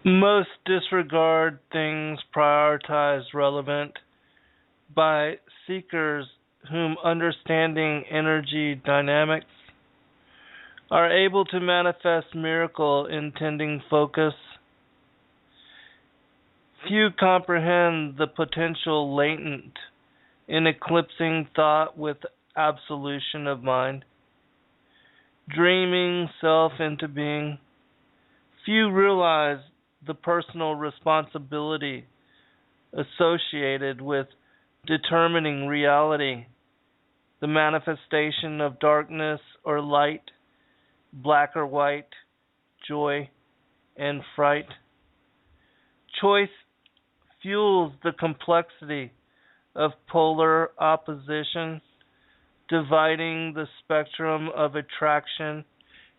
Most disregard things prioritized relevant by seekers whom understanding energy dynamics are able to manifest miracle intending focus. Few comprehend the potential latent in eclipsing thought with absolution of mind, dreaming self into being. Few realize the personal responsibility associated with determining reality, the manifestation of darkness or light, black or white, joy and fright. Choice fuels the complexity of polar opposition, dividing the spectrum of attraction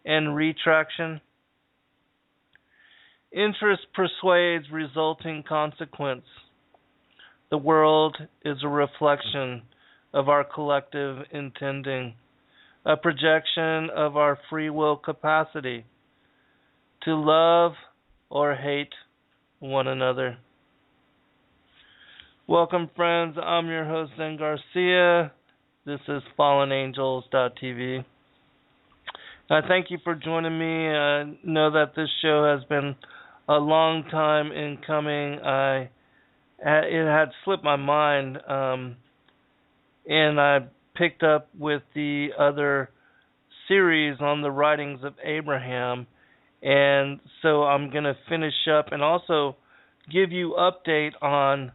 and retraction. Interest persuades resulting consequence. The world is a reflection of our collective intending, a projection of our free will capacity to love or hate one another. Welcome, friends. I'm your host, Zen Garcia. This is FallenAngels.tv. Thank you for joining me. I know that this show has been a long time in coming. It had slipped my mind, and I picked up with the other series on the writings of Abraham, and so I'm going to finish up and also give you update on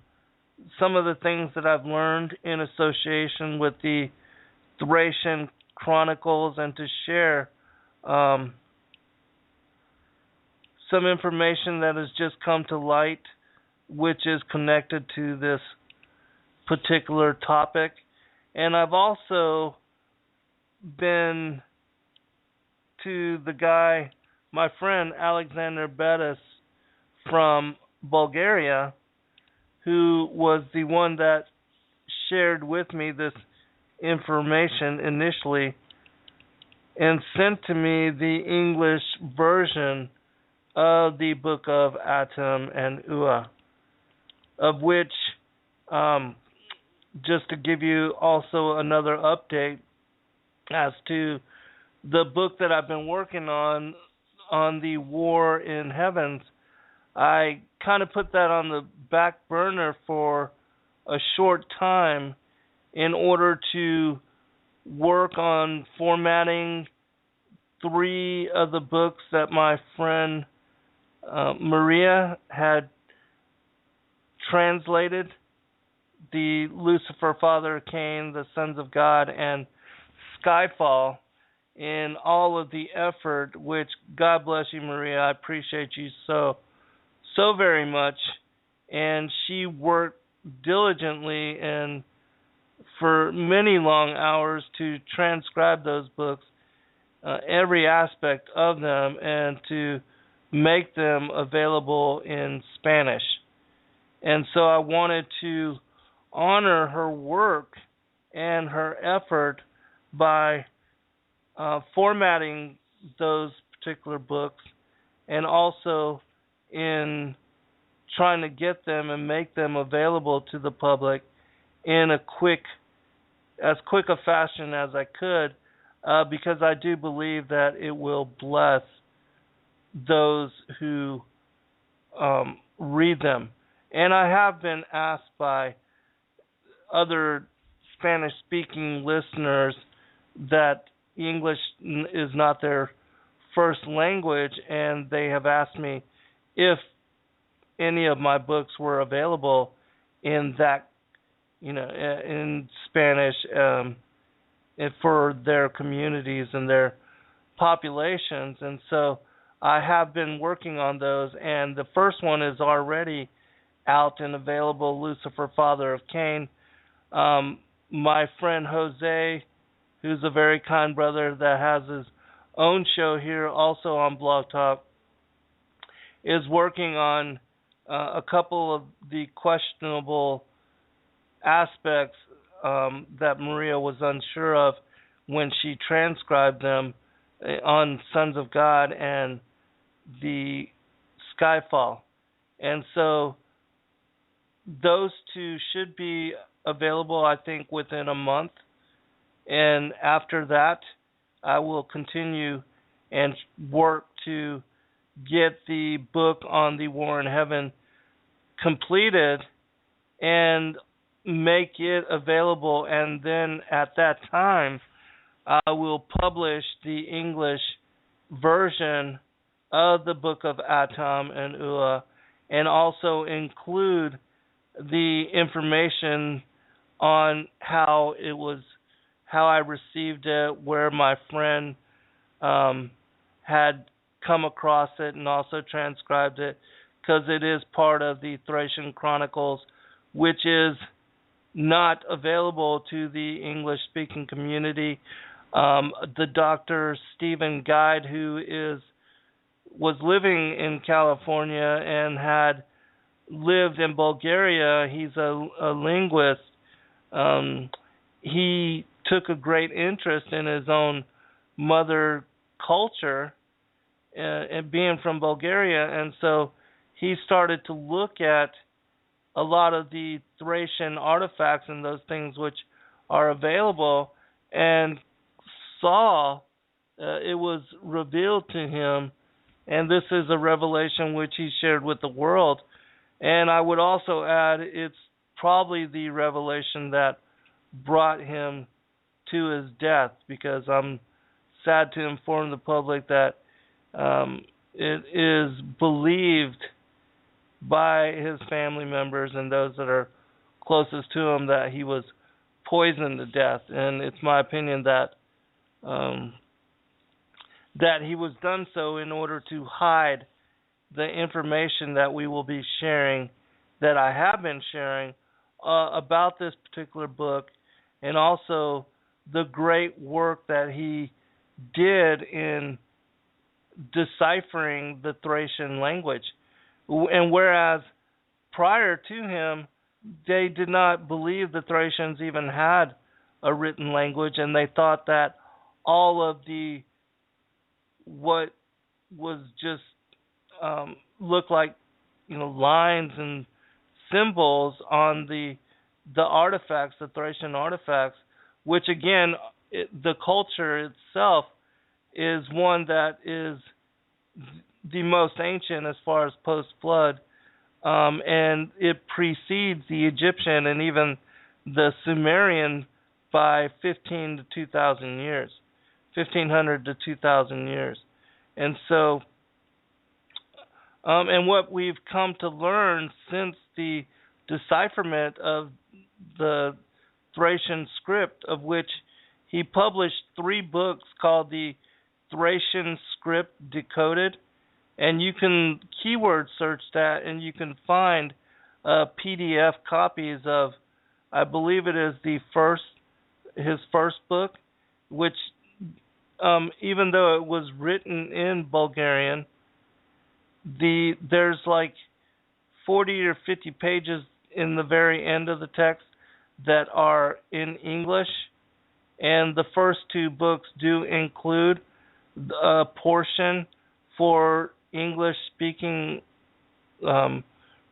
some of the things that I've learned in association with the Thracian Chronicles, and to share some information that has just come to light, which is connected to this particular topic. And I've also been to the guy, my friend Alexander Bettis from Bulgaria, who was the one that shared with me this information initially and sent to me the English version of the book of Atam and Eua, of which, just to give you also another update as to the book that I've been working on the war in heavens, I kind of put that on the back burner for a short time in order to work on formatting 3 of the books that my friend Maria had translated: the Lucifer, Father of Cain, the Sons of God, and Skyfall, in all of the effort, which, God bless you, Maria, I appreciate you so very much. And she worked diligently and for many long hours to transcribe those books, every aspect of them, and to make them available in Spanish. And so I wanted to honor her work and her effort by formatting those particular books, and also in trying to get them and make them available to the public in as quick a fashion as I could, because I do believe that it will bless those who read them. And I have been asked by other Spanish-speaking listeners that English is not their first language, and they have asked me if any of my books were available in that, in Spanish, for their communities and their populations. And so I have been working on those, and the first one is already out and available, Lucifer, Father of Cain. My friend Jose, who's a very kind brother that has his own show here also on Blog Talk, is working on a couple of the questionable aspects that Maria was unsure of when she transcribed them on Sons of God and the Skyfall. And so those two should be available, I think, within a month. And after that, I will continue and work to get the book on the War in Heaven completed and make it available. And then at that time, I will publish the English version of the book of Atam and Eua, and also include the information on how I received it, where my friend had come across it and also transcribed it, because it is part of the Thracian Chronicles, which is not available to the English-speaking community. The Dr. Stephen Guide, who was living in California and had lived in Bulgaria, he's a linguist. He took a great interest in his own mother culture and being from Bulgaria, and so he started to look at a lot of the Thracian artifacts and those things which are available, and saw it was revealed to him, and this is a revelation which he shared with the world. And I would also add, it's probably the revelation that brought him to his death, because I'm sad to inform the public that it is believed by his family members and those that are closest to him that he was poisoned to death. And it's my opinion that that he was done so in order to hide the information that we will be sharing, that I have been sharing about this particular book, and also the great work that he did in deciphering the Thracian language. And whereas prior to him, they did not believe the Thracians even had a written language, and they thought that all of what was just looked like, lines and symbols on the artifacts, the Thracian artifacts, which again, the culture itself is one that is the most ancient as far as post-flood, and it precedes the Egyptian and even the Sumerian by 1500 to 2,000 years. And so, and what we've come to learn since the decipherment of the Thracian script, of which he published 3 books called the Thracian Script Decoded, and you can keyword search that and you can find PDF copies of, I believe it is his first book, which even though it was written in Bulgarian, there's like 40 or 50 pages in the very end of the text that are in English, and the first 2 books do include a portion for English-speaking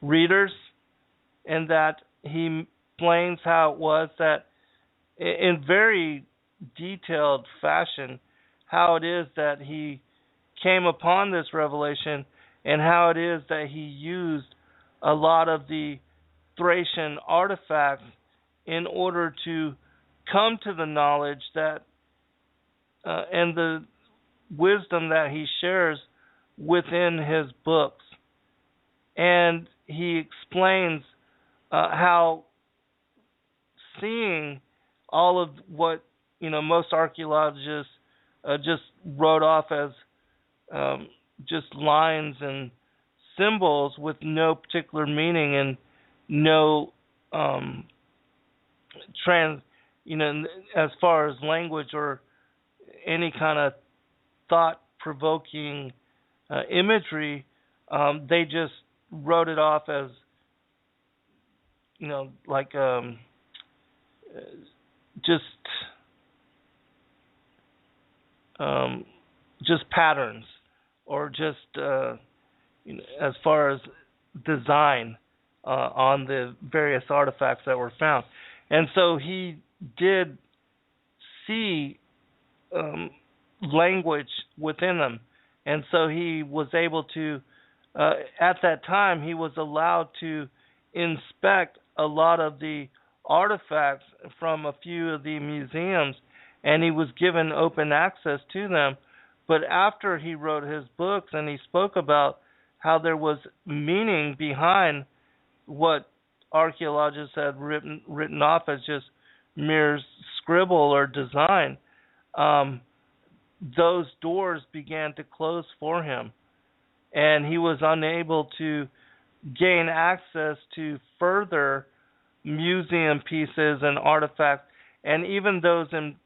readers, and that he explains how it was that, in very detailed fashion, how it is that he came upon this revelation, and how it is that he used a lot of the Thracian artifacts in order to come to the knowledge that and the wisdom that he shares within his books. And he explains how seeing all of what most archaeologists just wrote off as just lines and symbols with no particular meaning and no as far as language or any kind of thought-provoking imagery, they just wrote it off as just patterns, or just as far as design on the various artifacts that were found. And so he did see language within them. And so he was able to, at that time, he was allowed to inspect a lot of the artifacts from a few of the museums, and he was given open access to them. But after he wrote his books and he spoke about how there was meaning behind what archaeologists had written off as just mere scribble or design, those doors began to close for him, and he was unable to gain access to further museum pieces and artifacts, and even those in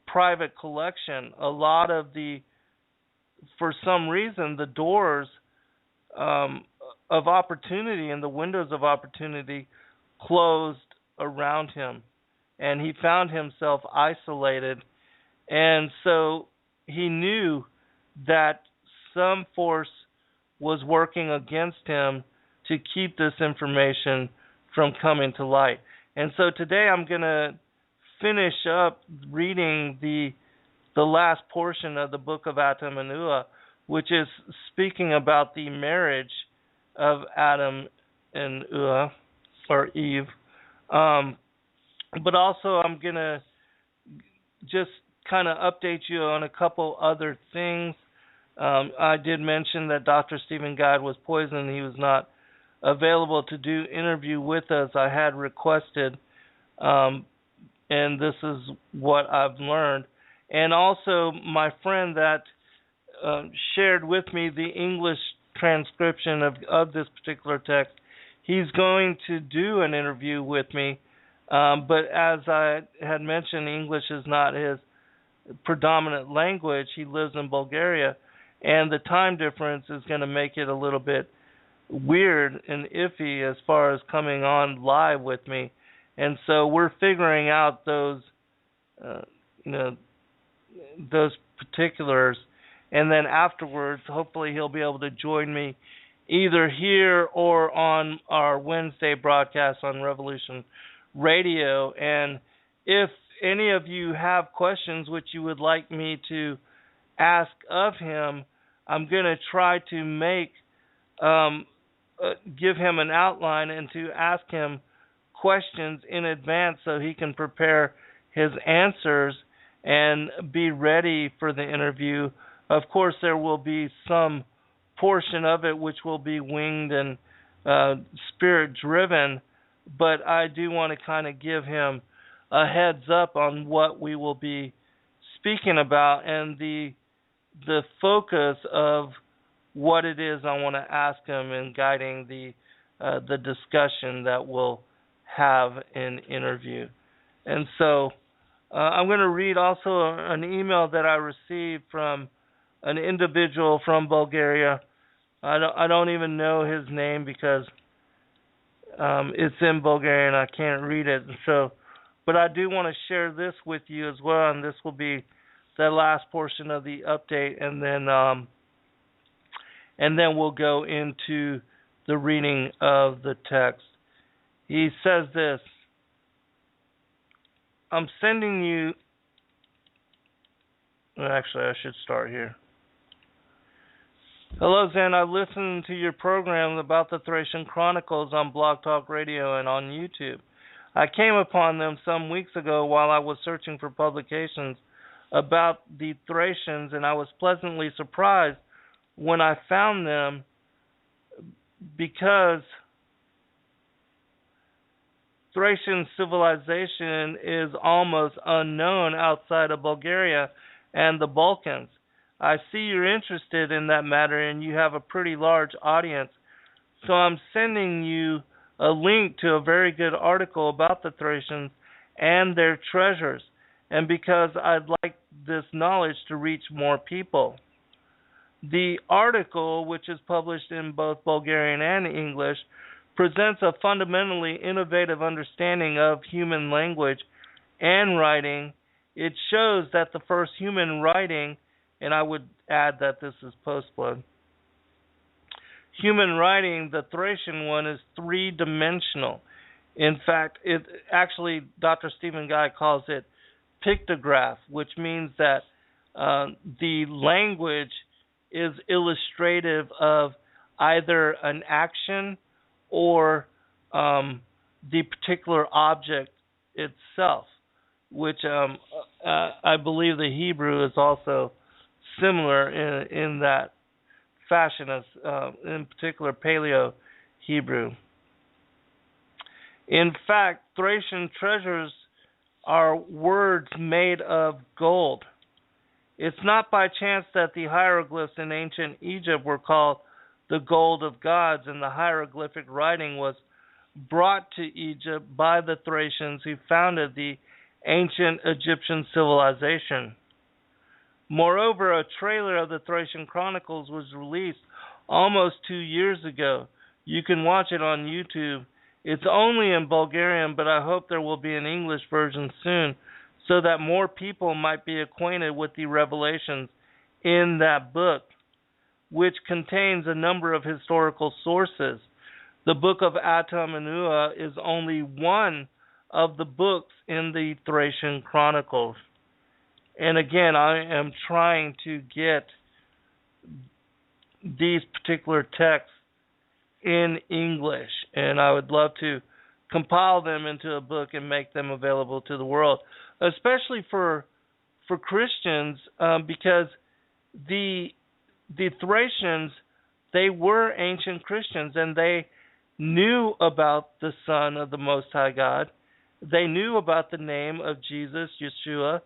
private collection. A lot of for some reason, the doors of opportunity and the windows of opportunity closed around him, and he found himself isolated. And so he knew that some force was working against him to keep this information from coming to light. And so today I'm going to finish up reading the last portion of the book of Atam and Eua, which is speaking about the marriage of Adam and Eua, or Eve. But also I'm going to just kind of update you on a couple other things. I did mention that Dr. Stephen Guide was poisoned. He was not available to do interview with us. I had requested, and this is what I've learned. And also my friend that shared with me the English transcription of this particular text, he's going to do an interview with me. But as I had mentioned, English is not his predominant language. He lives in Bulgaria, and the time difference is going to make it a little bit weird and iffy as far as coming on live with me. And so we're figuring out those particulars, and then afterwards hopefully he'll be able to join me either here or on our Wednesday broadcast on Revolution Radio. And if any of you have questions which you would like me to ask of him, I'm going to try to give him an outline and to ask him questions in advance so he can prepare his answers and be ready for the interview. Of course, there will be some portion of it which will be winged and spirit-driven, but I do want to kind of give him a heads up on what we will be speaking about and the focus of what it is I want to ask him in guiding the discussion that we'll have in interview. And so I'm going to read also an email that I received from an individual from Bulgaria. I don't even know his name because it's in Bulgarian. I can't read it. But I do want to share this with you as well, and this will be the last portion of the update, and then we'll go into the reading of the text. He says this: I'm sending you... Actually, I should start here. Hello, Zen. I listened to your program about the Thracian Chronicles on Blog Talk Radio and on YouTube. I came upon them some weeks ago while I was searching for publications about the Thracians, and I was pleasantly surprised when I found them because Thracian civilization is almost unknown outside of Bulgaria and the Balkans. I see you're interested in that matter and you have a pretty large audience, so I'm sending you a link to a very good article about the Thracians and their treasures, and because I'd like this knowledge to reach more people. The article, which is published in both Bulgarian and English, presents a fundamentally innovative understanding of human language and writing. It shows that the first human writing, and I would add that this is post-flood, human writing, the Thracian one, is three-dimensional. In fact, it actually, Dr. Stephen Guy calls it pictograph, which means that the language is illustrative of either an action or the particular object itself, which I believe the Hebrew is also similar in that fashion as in particular Paleo-Hebrew. In fact, Thracian treasures are words made of gold. It's not by chance that the hieroglyphs in ancient Egypt were called the gold of gods, and the hieroglyphic writing was brought to Egypt by the Thracians who founded the ancient Egyptian civilization. Moreover, a trailer of the Thracian Chronicles was released almost 2 years ago. You can watch it on YouTube. It's only in Bulgarian, but I hope there will be an English version soon so that more people might be acquainted with the revelations in that book, which contains a number of historical sources. The book of Atam and Eua is only one of the books in the Thracian Chronicles. And again, I am trying to get these particular texts in English, and I would love to compile them into a book and make them available to the world, especially for Christians, because the Thracians, they were ancient Christians, and they knew about the Son of the Most High God. They knew about the name of Jesus, Yeshua,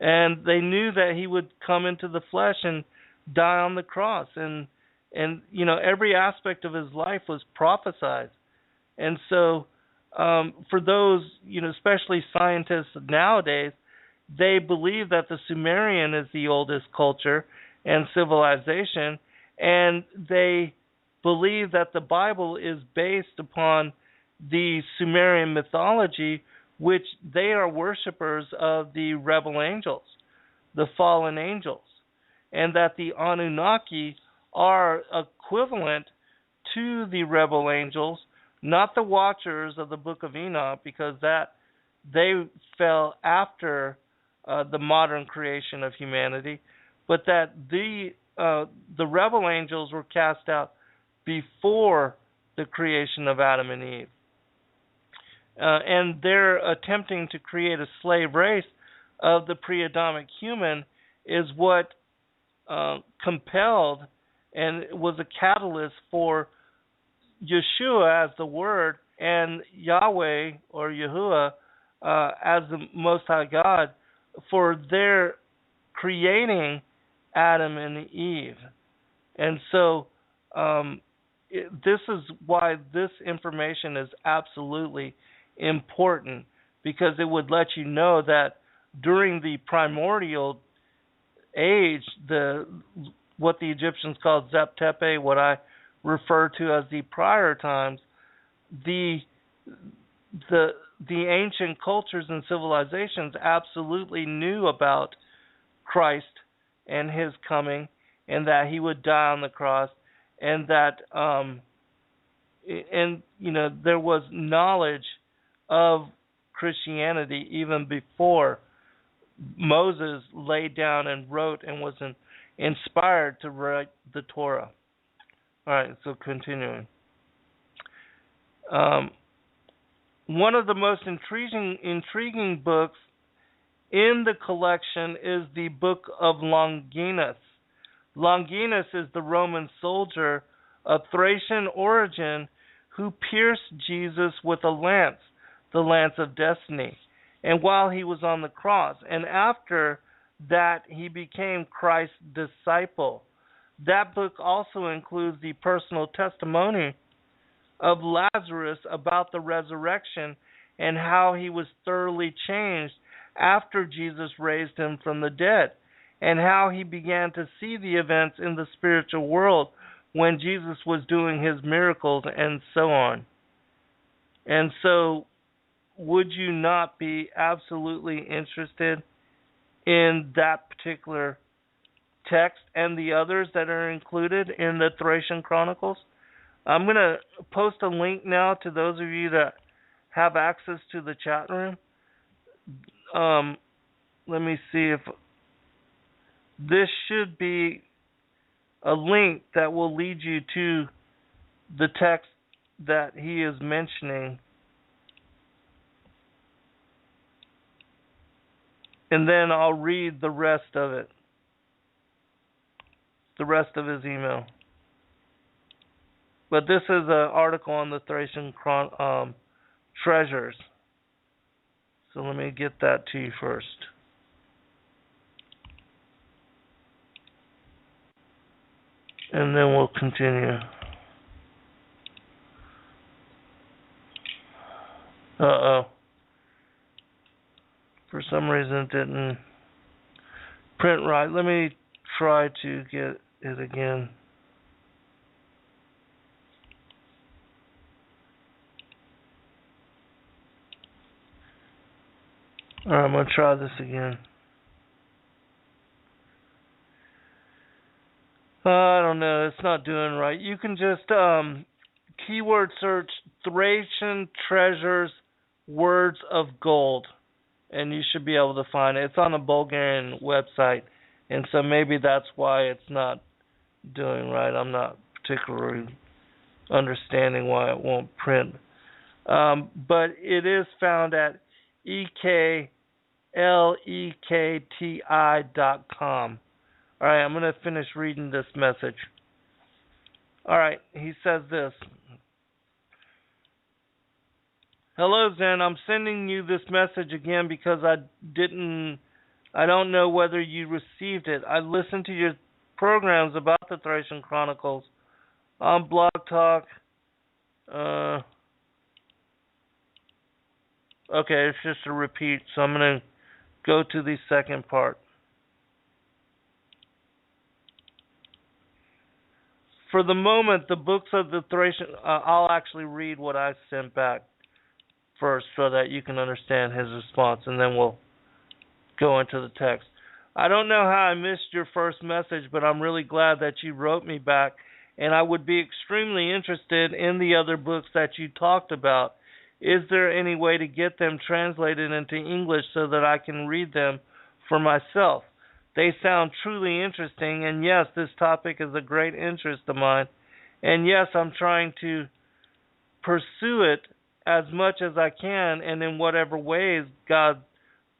and they knew that he would come into the flesh and die on the cross. And you know, every aspect of his life was prophesied. And so for those, you know, especially scientists nowadays, they believe that the Sumerian is the oldest culture and civilization, and they believe that the Bible is based upon the Sumerian mythology, which they are worshipers of the rebel angels, the fallen angels, and that the Anunnaki are equivalent to the rebel angels, not the watchers of the Book of Enoch, because that they fell after the modern creation of humanity, but that the rebel angels were cast out before the creation of Adam and Eve. And they're attempting to create a slave race of the pre-Adamic human is what compelled and was a catalyst for Yeshua as the Word and Yahweh or Yahuwah as the Most High God for their creating Adam and Eve. And so this is why this information is absolutely important, because it would let you know that during the primordial age, what the Egyptians called Zep-Tepe, what I refer to as the prior times, the ancient cultures and civilizations absolutely knew about Christ and his coming, and that he would die on the cross, and that there was knowledge of Christianity even before Moses laid down and wrote and was inspired to write the Torah. All right, so continuing. One of the most intriguing books in the collection is the Book of Longinus. Longinus is the Roman soldier of Thracian origin who pierced Jesus with a lance, the lance of destiny, and while he was on the cross. And after that, he became Christ's disciple. That book also includes the personal testimony of Lazarus about the resurrection and how he was thoroughly changed after Jesus raised him from the dead, and how he began to see the events in the spiritual world when Jesus was doing his miracles, and so on. And so, would you not be absolutely interested in that particular text and the others that are included in the Thracian Chronicles? I'm going to post a link now to those of you that have access to the chat room. Let me see if this should be a link that will lead you to the text that he is mentioning. And then I'll read the rest of it. The rest of his email. But this is an article on the Thracian treasures. So let me get that to you first. And then we'll continue. Uh-oh. For some reason it didn't print right. Let me try to get it again. Alright, I'm going to try this again. I don't know, it's not doing right. You can just keyword search Thracian treasures words of gold, and you should be able to find it. It's on a Bulgarian website, and so maybe that's why it's not doing right. I'm not particularly understanding why it won't print. But it is found at eklekti.com. Alright, I'm going to finish reading this message. Alright, he says this. Hello, Zen. I'm sending you this message again because I don't know whether you received it. I listened to your programs about the Thracian Chronicles on Blog Talk. Okay, it's just a repeat, so I'm going to go to the second part. For the moment, the books of the Thracian... I'll actually read what I sent back first so that you can understand his response, and then we'll go into the text. I don't know how I missed your first message, but I'm really glad that you wrote me back, and I would be extremely interested in the other books that you talked about. Is there any way to get them translated into English so that I can read them for myself? They sound truly interesting, and yes, this topic is a great interest of mine, and yes, I'm trying to pursue it as much as I can and in whatever ways God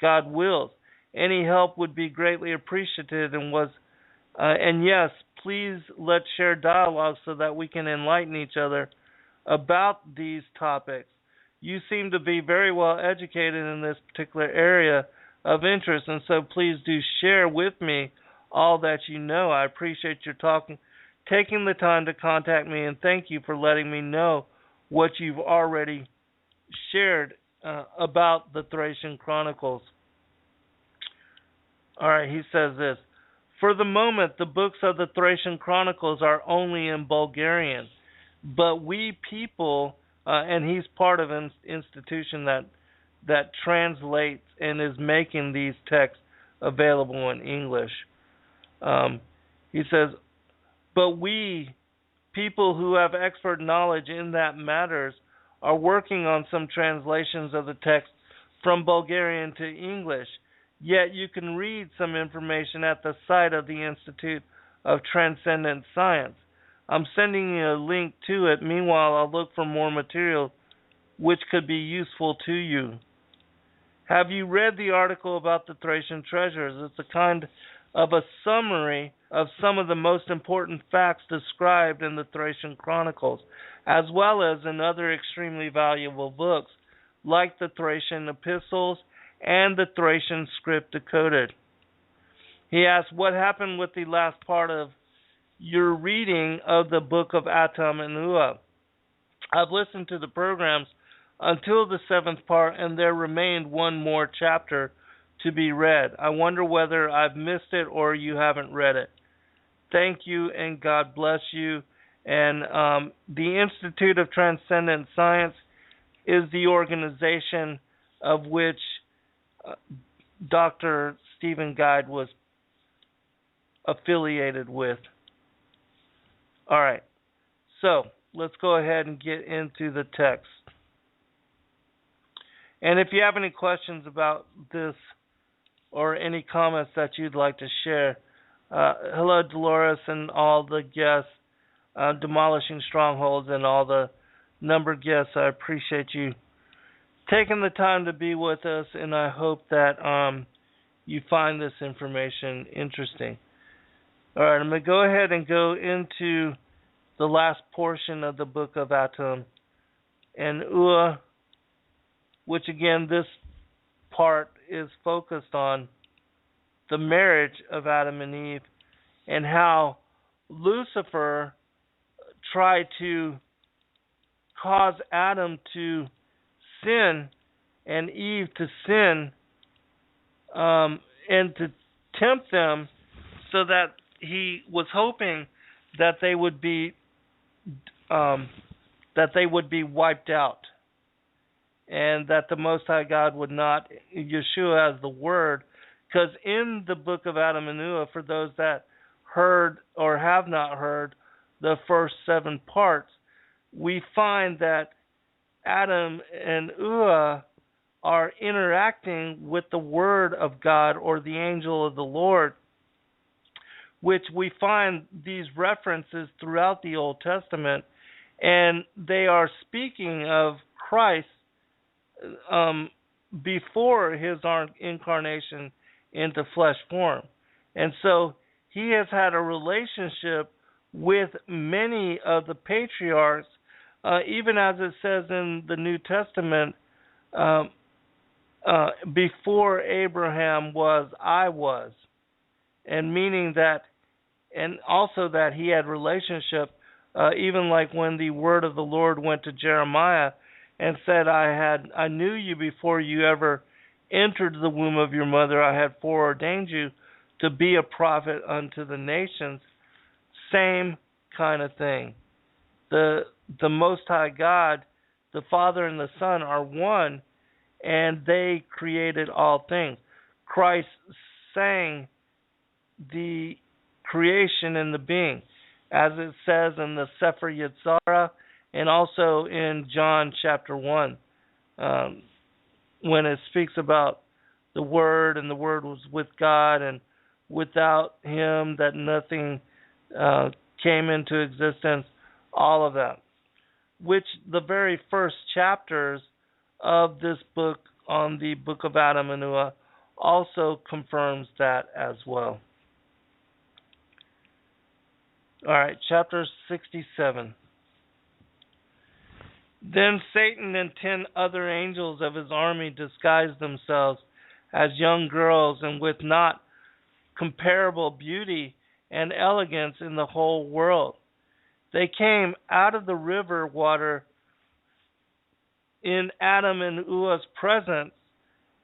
wills. Any help would be greatly appreciated, and yes, please let's share dialogue so that we can enlighten each other about these topics. You seem to be very well educated in this particular area of interest, and so please do share with me all that you know. I appreciate your taking the time to contact me, and thank you for letting me know what you've already shared about the Thracian Chronicles. Alright, he says this. For the moment, the books of the Thracian Chronicles are only in Bulgarian, but we people, and he's part of an institution that translates and is making these texts available in English. He says, but we, people who have expert knowledge in that matters, are working on some translations of the text from Bulgarian to English. Yet you can read some information at the site of the Institute of Transcendent Science. I'm sending you a link to it. Meanwhile, I'll look for more material which could be useful to you. Have you read the article about the Thracian treasures? It's a kind of a summary of some of the most important facts described in the Thracian Chronicles, as well as in other extremely valuable books, like the Thracian epistles and the Thracian script decoded. He asked, what happened with the last part of your reading of the book of Atam and Eua? I've listened to the programs until the 7th part, and there remained one more chapter to be read. I wonder whether I've missed it or you haven't read it. Thank you, and God bless you. And the Institute of Transcendent Science is the organization of which Dr. Stephen Guide was affiliated with. All right. So, let's go ahead and get into the text. And if you have any questions about this or any comments that you'd like to share, hello, Dolores, and all the guests, Demolishing Strongholds, and all the numbered guests. I appreciate you taking the time to be with us, and I hope that you find this information interesting. All right, I'm going to go ahead and go into the last portion of the book of Atam and Eua, which again, this part is focused on the marriage of Adam and Eve and how Lucifer tried to cause Adam to sin and Eve to sin, and to tempt them, so that he was hoping that they would be wiped out, and that the Most High God would not, Yeshua as the Word, because in the book of Atam and Eua, for those that heard or have not heard the first 7 parts, we find that Atam and Eua are interacting with the Word of God or the angel of the Lord, which we find these references throughout the Old Testament, and they are speaking of Christ before his incarnation into flesh form. And so he has had a relationship with many of the patriarchs, even as it says in the New Testament, before Abraham was, I was. And meaning that, and also that he had relationship, even like when the word of the Lord went to Jeremiah and said, I knew you before you ever entered the womb of your mother. I had foreordained you to be a prophet unto the nations. Same kind of thing. The Most High God, the Father and the Son are one, and they created all things. Christ sang the creation and the being, as it says in the Sefer Yetzirah, and also in John chapter 1, when it speaks about the Word, and the Word was with God, and without Him that nothing came into existence, all of that. Which the very first chapters of this book on the book of Atam and Eua also confirms that as well. All right, chapter 67. Then Satan and 10 other angels of his army disguised themselves as young girls, and with not comparable beauty and elegance in the whole world. They came out of the river water in Atam and Eua's presence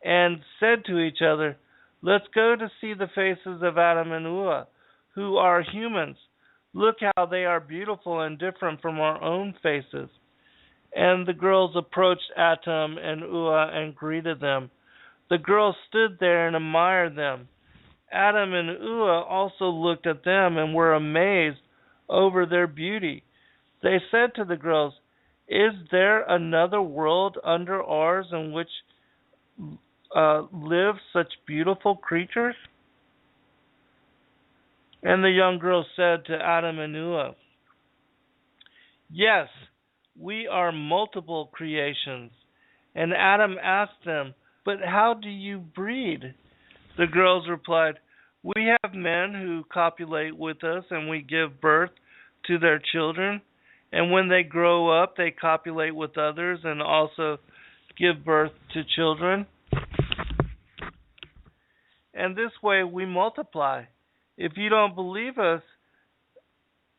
and said to each other, let's go to see the faces of Atam and Eua, who are humans. Look how they are beautiful and different from our own faces. And the girls approached Atam and Eua and greeted them. The girls stood there and admired them. Atam and Eua also looked at them and were amazed over their beauty. They said to the girls, is there another world under ours in which live such beautiful creatures? And the young girls said to Atam and Eua, yes, we are multiple creations. And Adam asked them, but how do you breed? The girls replied, we have men who copulate with us, and we give birth to their children. And when they grow up, they copulate with others and also give birth to children. And this way we multiply. If you don't believe us,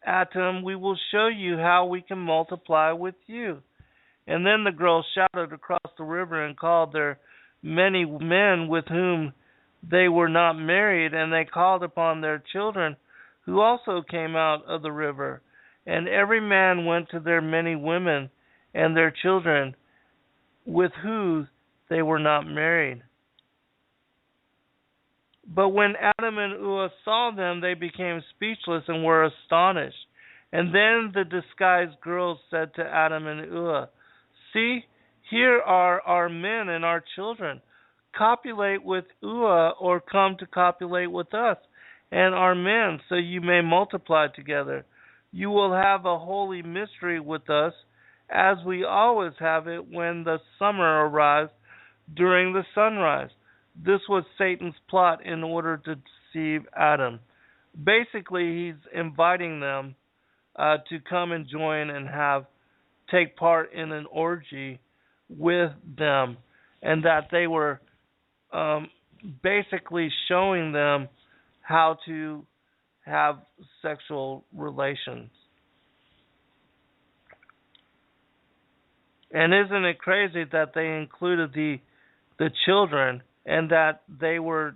Atam, we will show you how we can multiply with you. And then the girls shouted across the river and called their many men with whom they were not married, and they called upon their children who also came out of the river. And every man went to their many women and their children with whom they were not married. But when Atam and Eua saw them, they became speechless and were astonished. And then the disguised girls said to Atam and Eua, "See, here are our men and our children. Copulate with Eua, or come to copulate with us and our men, so you may multiply together. You will have a holy mystery with us, as we always have it when the summer arrives during the sunrise." This was Satan's plot in order to deceive Adam. Basically, he's inviting them to come and join and take part in an orgy with them, and that they were basically showing them how to have sexual relations. And isn't it crazy that they included the children, and that they were,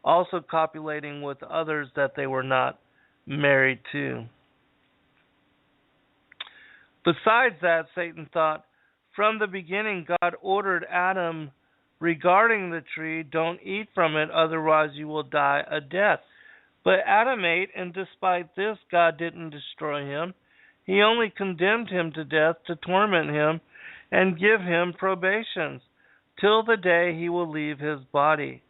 also copulating with others that they were not married to. Besides that, Satan thought, from the beginning God ordered Adam regarding the tree, "Don't eat from it, otherwise you will die a death." But Adam ate, and despite this, God didn't destroy him. He only condemned him to death to torment him and give him probations, till the day he will leave his body.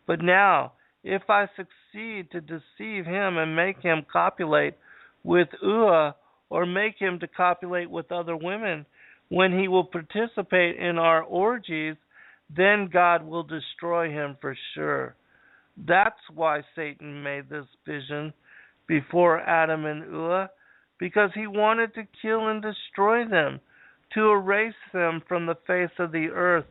But now, if I succeed to deceive him and make him copulate with Eua, or make him to copulate with other women, when he will participate in our orgies, then God will destroy him for sure. That's why Satan made this vision before Atam and Eua, because he wanted to kill and destroy them, to erase them from the face of the earth,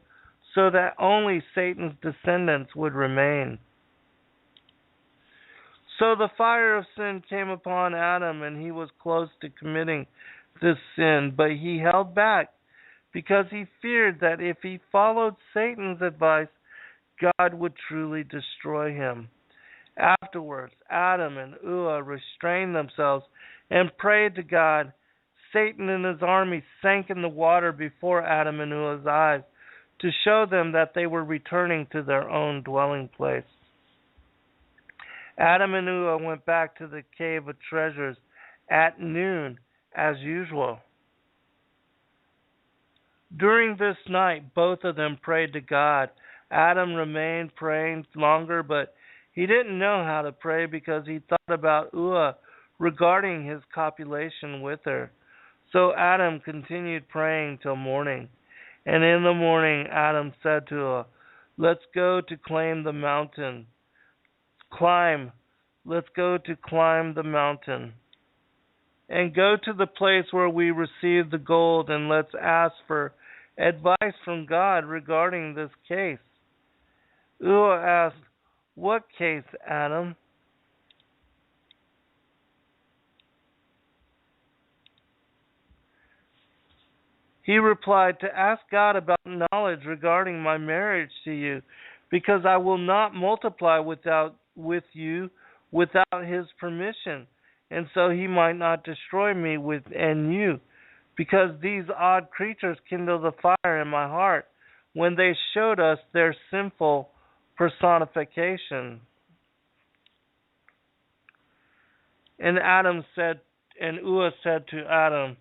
so that only Satan's descendants would remain. So the fire of sin came upon Adam, and he was close to committing this sin, but he held back, because he feared that if he followed Satan's advice, God would truly destroy him. Afterwards, Atam and Eua restrained themselves and prayed to God. Satan and his army sank in the water before Atam and Eua's eyes, to show them that they were returning to their own dwelling place. Atam and Eua went back to the cave of treasures at noon, as usual. During this night, both of them prayed to God. Adam remained praying longer, but he didn't know how to pray because he thought about Eua regarding his copulation with her. So Adam continued praying till morning. And in the morning, Adam said to Eua, "Let's go to climb the mountain. Let's go to climb the mountain. And go to the place where we received the gold, and let's ask for advice from God regarding this case." Eua asked, "What case, Adam?" He replied, "To ask God about knowledge regarding my marriage to you, because I will not multiply with you without his permission, and so he might not destroy me and you, because these odd creatures kindled the fire in my heart when they showed us their sinful personification." And Eua said to Adam,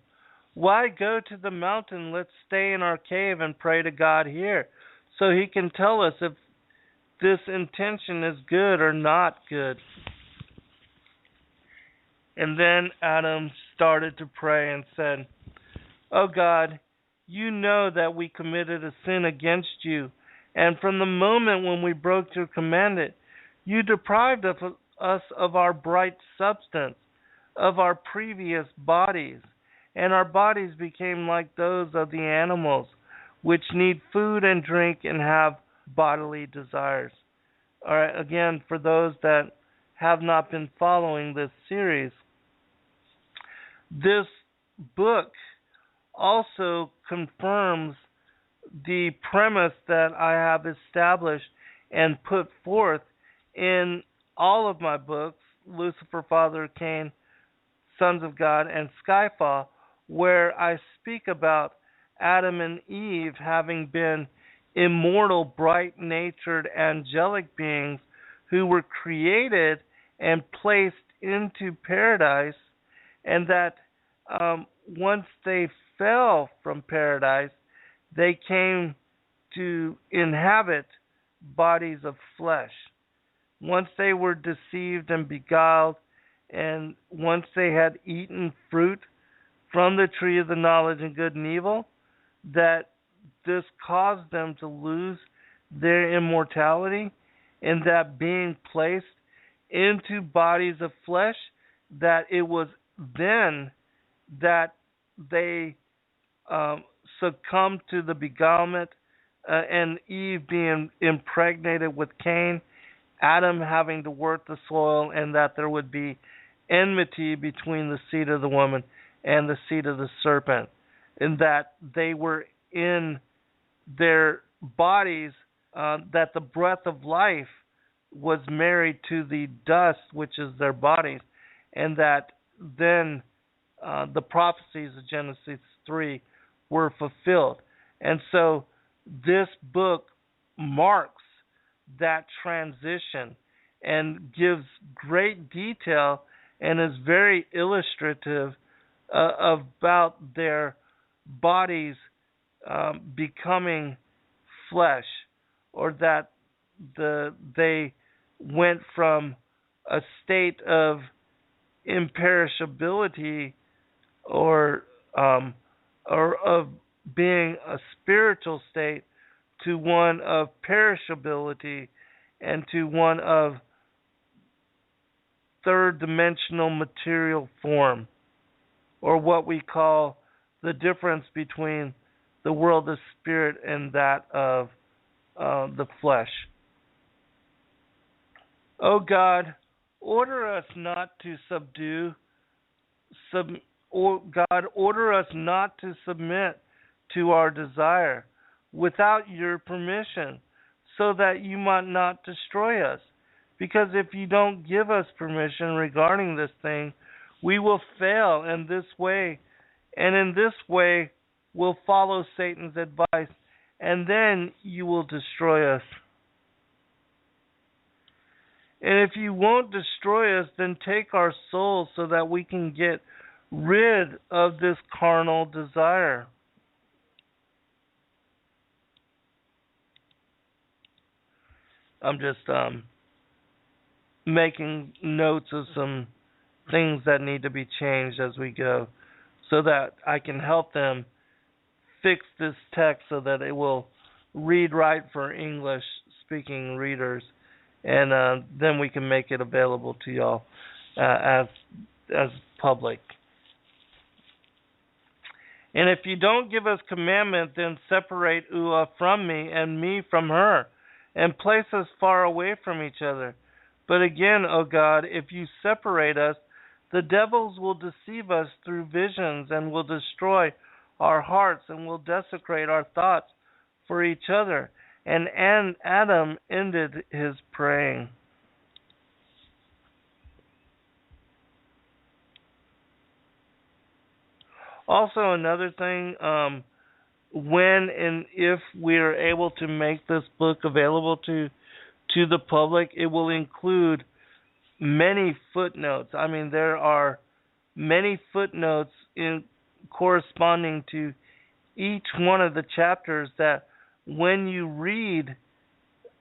"Why go to the mountain? Let's stay in our cave and pray to God here, so he can tell us if this intention is good or not good." And then Adam started to pray and said, "Oh God, you know that we committed a sin against you, and from the moment when we broke your commandment, you deprived us of our bright substance, of our previous bodies, and our bodies became like those of the animals, which need food and drink and have bodily desires." All right, again, for those that have not been following this series, this book also confirms the premise that I have established and put forth in all of my books, Lucifer, Father, Cain, Sons of God, and Skyfall, where I speak about Adam and Eve having been immortal, bright-natured, angelic beings who were created and placed into paradise, and that once they fell from paradise, they came to inhabit bodies of flesh. Once they were deceived and beguiled, and once they had eaten fruit from the tree of the knowledge of good and evil, that this caused them to lose their immortality, and that being placed into bodies of flesh, that it was then that they succumbed to the beguilement, and Eve being impregnated with Cain, Adam having to work the soil, and that there would be enmity between the seed of the woman and the seed of the serpent, and that they were in their bodies, that the breath of life was married to the dust, which is their bodies, and that then the prophecies of Genesis 3 were fulfilled. And so this book marks that transition and gives great detail and is very illustrative about their bodies becoming flesh, or that they went from a state of imperishability or of being a spiritual state to one of perishability and to one of third dimensional material form, or what we call the difference between the world of spirit and that of the flesh. O God, order us not to order us not to submit to our desire without your permission, so that you might not destroy us. Because if you don't give us permission regarding this thing, we will fail in this way, and in this way will follow Satan's advice, and then you will destroy us. And if you won't destroy us, then take our souls so that we can get rid of this carnal desire. I'm just making notes of some things that need to be changed as we go, so that I can help them fix this text so that it will read right for English speaking readers, and then we can make it available to y'all as public. And if you don't give us commandment, then separate Eua from me and me from her, and place us far away from each other. But again, O God, if you separate us, the devils will deceive us through visions, and will destroy our hearts, and will desecrate our thoughts for each other. And Adam ended his praying. Also, another thing, when and if we are able to make this book available to the public, it will include many footnotes. I mean, there are many footnotes in corresponding to each one of the chapters, that when you read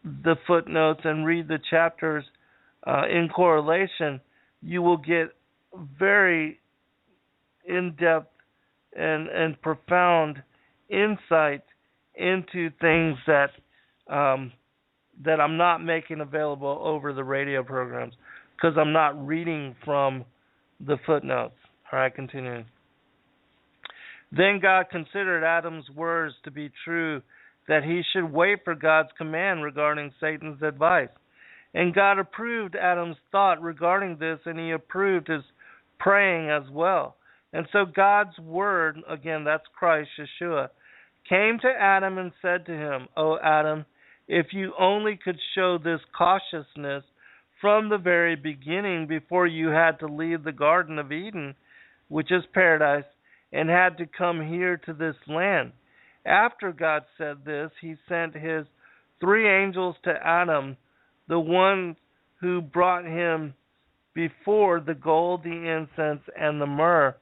the footnotes and read the chapters in correlation, you will get very in-depth and profound insight into things that that I'm not making available over the radio programs, because I'm not reading from the footnotes. All right, continuing. Then God considered Adam's words to be true, that he should wait for God's command regarding Satan's advice. And God approved Adam's thought regarding this, and he approved his praying as well. And so God's word, again, that's Christ, Yeshua, came to Adam and said to him, O Adam, if you only could show this cautiousness from the very beginning, before you had to leave the Garden of Eden, which is paradise, and had to come here to this land. After God said this, he sent his 3 angels to Adam, the one who brought him before the gold, the incense, and the myrrh,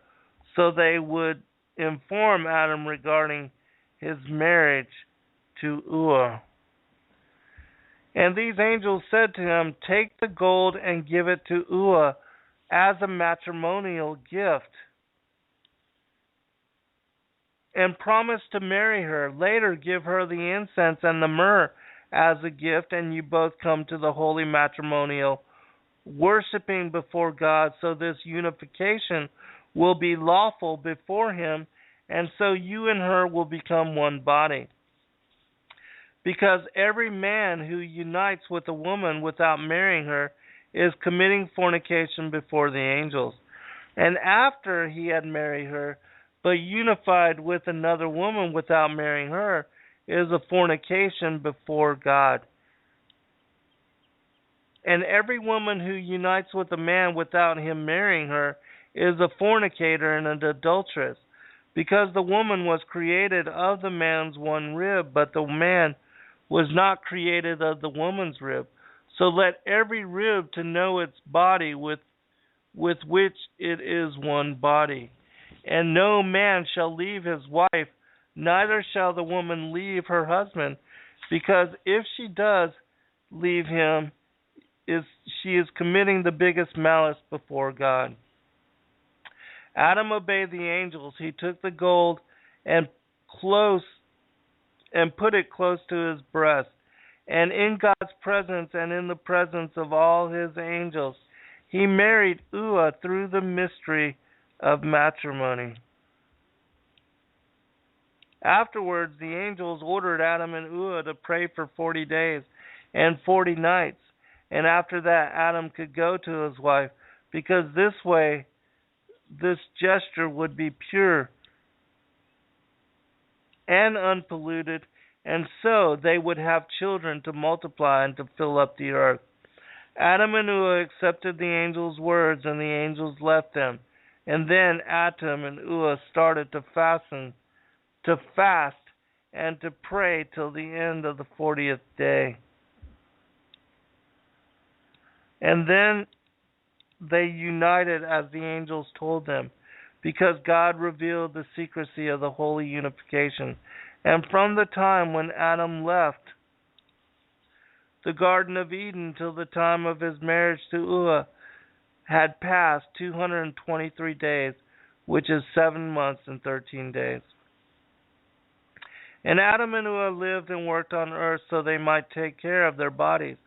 so they would inform Adam regarding his marriage to Eua. And these angels said to him, "Take the gold and give it to Eua as a matrimonial gift, and promise to marry her. Later give her the incense and the myrrh as a gift, and you both come to the holy matrimonial, worshiping before God, so this unification will be lawful before him, and so you and her will become one body. Because every man who unites with a woman without marrying her is committing fornication before the angels. And after he had married her, but unified with another woman without marrying her, is a fornication before God. And every woman who unites with a man without him marrying her is a fornicator and an adulteress, because the woman was created of the man's one rib, but the man was not created of the woman's rib. So let every rib to know its body with which it is one body. And no man shall leave his wife, neither shall the woman leave her husband, because if she does leave him, she is committing the biggest malice before God." Adam obeyed the angels. He took the gold and put it close to his breast. And in God's presence and in the presence of all his angels, he married Eua through the mystery of matrimony. Afterwards, the angels ordered Adam and Eua to pray for 40 days and 40 nights. And after that, Adam could go to his wife, because this way, this gesture would be pure and unpolluted, and so they would have children to multiply and to fill up the earth. Adam and Eua accepted the angels' words, and the angels left them. And then Atam and Eua started to fast and to pray till the end of the 40th day. And then they united as the angels told them, because God revealed the secrecy of the holy unification. And from the time when Adam left the Garden of Eden till the time of his marriage to Eua had passed 223 days, which is 7 months and 13 days. And Adam and Eua lived and worked on earth so they might take care of their bodies.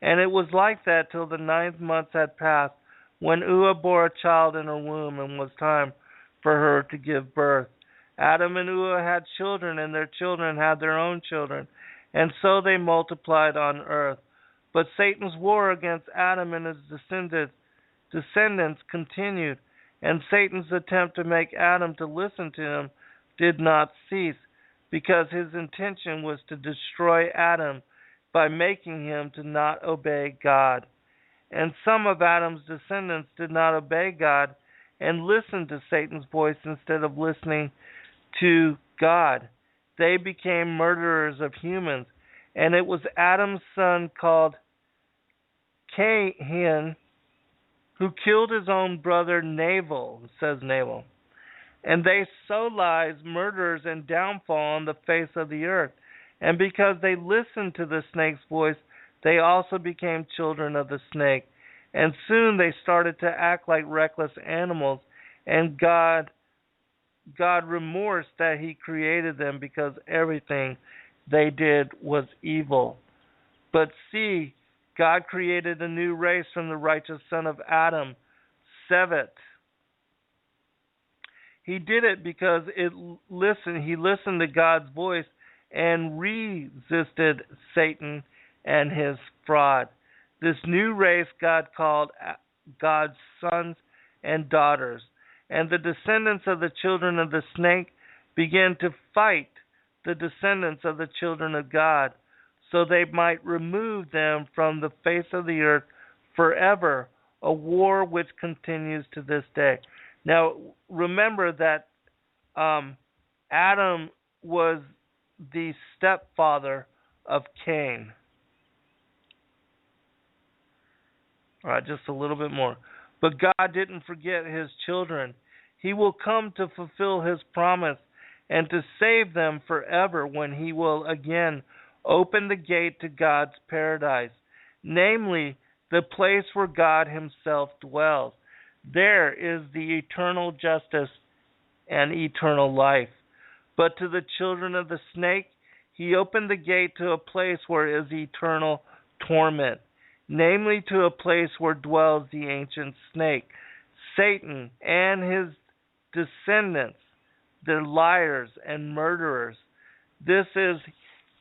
And it was like that till the 9th month had passed, when Eua bore a child in her womb, and was time for her to give birth. Adam and Eua had children, and their children had their own children, and so they multiplied on earth. But Satan's war against Adam and his descendants continued, and Satan's attempt to make Adam to listen to him did not cease, because his intention was to destroy Adam by making him to not obey God. And some of Adam's descendants did not obey God and listened to Satan's voice instead of listening to God. They became murderers of humans. And it was Adam's son called Cain who killed his own brother Nabal, it says Nabal. And they sow lies, murders, and downfall on the face of the earth. And because they listened to the snake's voice, they also became children of the snake. And soon they started to act like reckless animals, and God remorsed that he created them, because everything they did was evil. But see, God created a new race from the righteous son of Adam, Seth. He did it because he listened to God's voice and resisted Satan and his fraud. This new race God called God's sons and daughters. And the descendants of the children of the snake began to fight the descendants of the children of God, so they might remove them from the face of the earth forever, a war which continues to this day. Now, remember that Adam was the stepfather of Cain. All right, just a little bit more. But God didn't forget his children. He will come to fulfill his promise and to save them forever when he will again open the gate to God's paradise, namely the place where God himself dwells. There is the eternal justice and eternal life. But to the children of the snake, he opened the gate to a place where is eternal torment, namely to a place where dwells the ancient snake, Satan, and his descendants, the liars and murderers. This is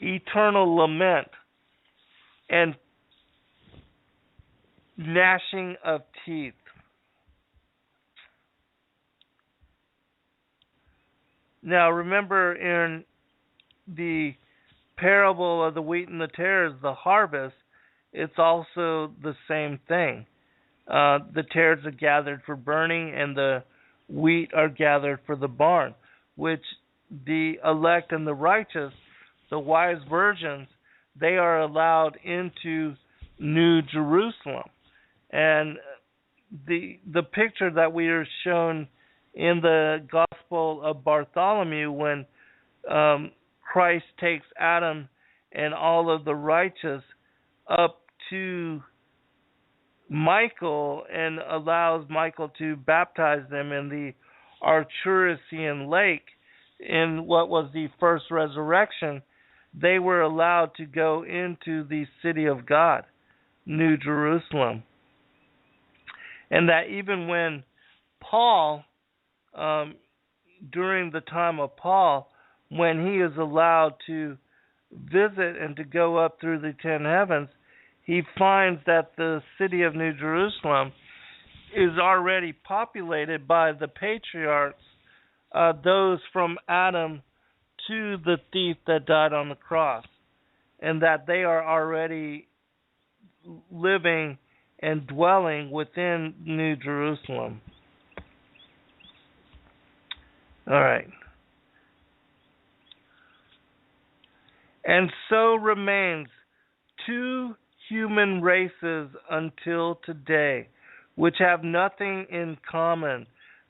eternal lament and gnashing of teeth. Now remember, in the parable of the wheat and the tares, the harvest, it's also the same thing. The tares are gathered for burning and the wheat are gathered for the barn, which the elect and the righteous, the wise virgins, they are allowed into New Jerusalem. And the picture that we are shown in the Gospel of Bartholomew, when Christ takes Adam and all of the righteous up to Michael and allows Michael to baptize them in the Arturian lake in what was the first resurrection, they were allowed to go into the city of God, New Jerusalem. And that even when Paul, during the time of Paul, when he is allowed to visit and to go up through the 10 heavens, he finds that the city of New Jerusalem is already populated by the patriarchs, those from Adam to the thief that died on the cross, and that they are already living and dwelling within New Jerusalem. All right. And so remains two human races until today, which have nothing in common,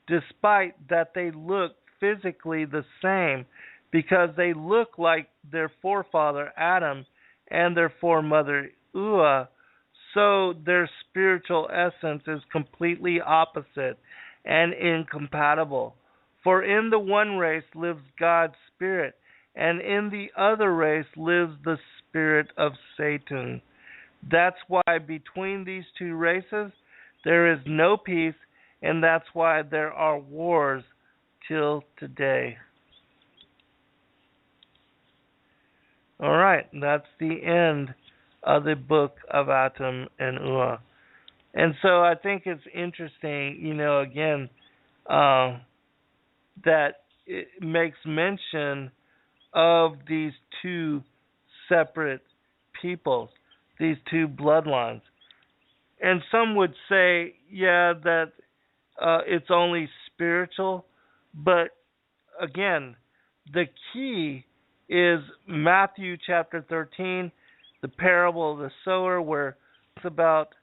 despite that they look physically the same, because they look like their forefather Adam and their foremother Eua, so their spiritual essence is completely opposite and incompatible. For in the one race lives God's Spirit, and in the other race lives the spirit of Satan. That's why between these two races there is no peace, and that's why there are wars till today. All right, that's the end of the book of Atam and Eua. And so I think it's interesting, again, that it makes mention of these two separate peoples, these two bloodlines. And some would say, that it's only spiritual, but again, the key is Matthew chapter 13, the parable of the sower, where it's about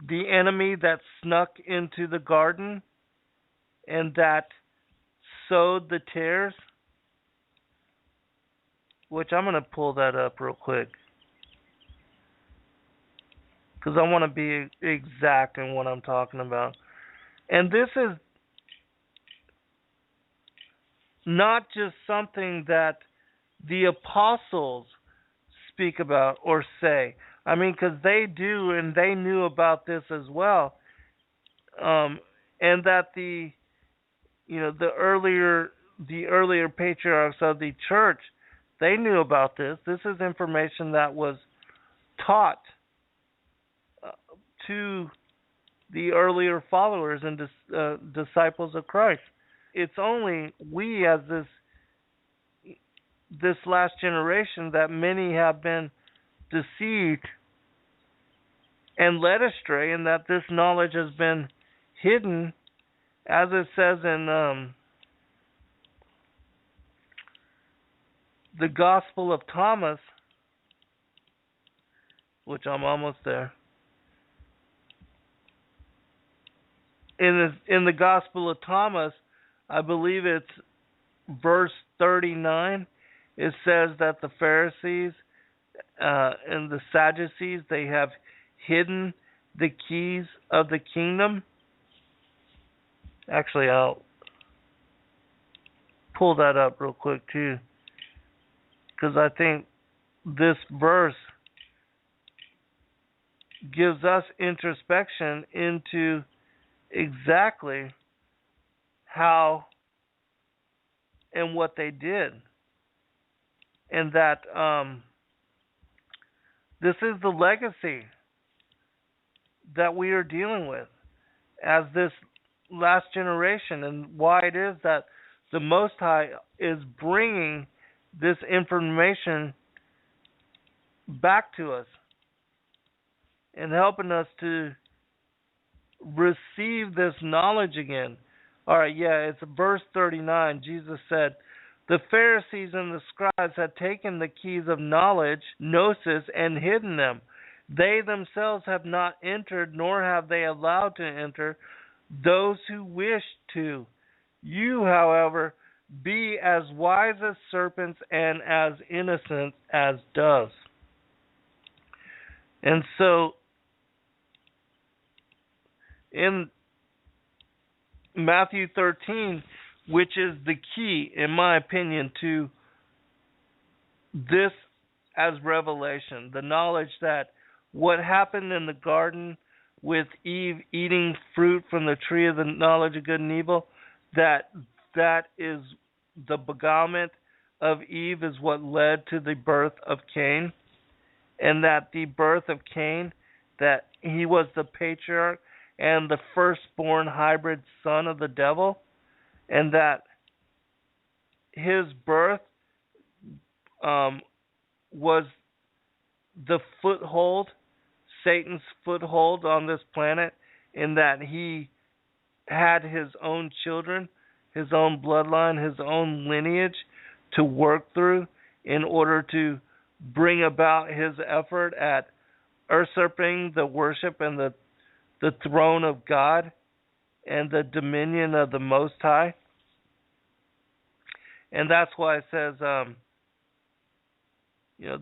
the enemy that snuck into the garden and that sowed the tares, which I'm going to pull that up real quick because I want to be exact in what I'm talking about. And this is not just something that the apostles speak about or say. I mean, because they do, and they knew about this as well. And that the earlier patriarchs of the church, they knew about this. This is information that was taught to the earlier followers and disciples of Christ. It's only we as this last generation that many have been deceived and led astray, and that this knowledge has been hidden, as it says in the Gospel of Thomas, which I'm almost there. in the Gospel of Thomas, I believe it's verse 39. It says that the Pharisees and the Sadducees, they have hidden the keys of the kingdom. Actually, I'll pull that up real quick too, because I think this verse gives us introspection into exactly how and what they did. And that this is the legacy that we are dealing with as this last generation, and why it is that the Most High is bringing this information back to us and helping us to receive this knowledge again. All right, yeah, it's verse 39. Jesus said, "The Pharisees and the scribes had taken the keys of knowledge, gnosis, and hidden them. They themselves have not entered, nor have they allowed to enter those who wish to. You, however, be as wise as serpents and as innocent as doves." And so, in Matthew 13, which is the key, in my opinion, to this as revelation, the knowledge that what happened in the garden with Eve eating fruit from the tree of the knowledge of good and evil, that is the beguilement of Eve is what led to the birth of Cain, and that the birth of Cain, that he was the patriarch and the firstborn hybrid son of the devil, and that his birth was the foothold, Satan's foothold on this planet, in that he had his own children, his own bloodline, his own lineage to work through in order to bring about his effort at usurping the worship and the throne of God and the dominion of the Most High. And that's why it says,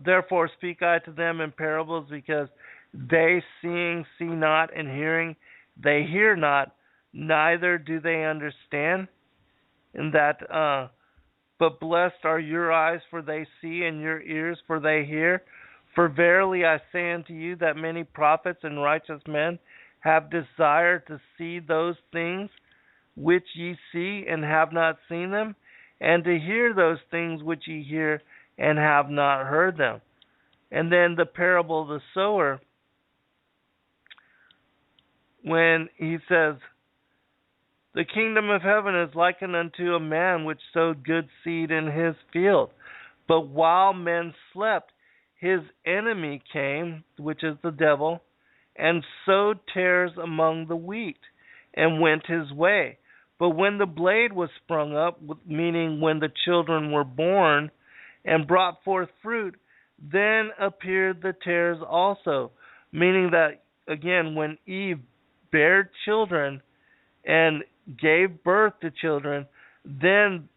therefore speak I to them in parables, because they seeing see not, and hearing they hear not, neither do they understand. And that, but blessed are your eyes, for they see, and your ears, for they hear. For verily I say unto you that many prophets and righteous men have desired to see those things which ye see, and have not seen them, and to hear those things which ye hear, and have not heard them. And then the parable of the sower, when he says, the kingdom of heaven is likened unto a man which sowed good seed in his field. But while men slept, his enemy came, which is the devil, and sowed tares among the wheat, and went his way. But when the blade was sprung up, meaning when the children were born, and brought forth fruit, then appeared the tares also. Meaning that, again, when Eve bare children and gave birth to children, then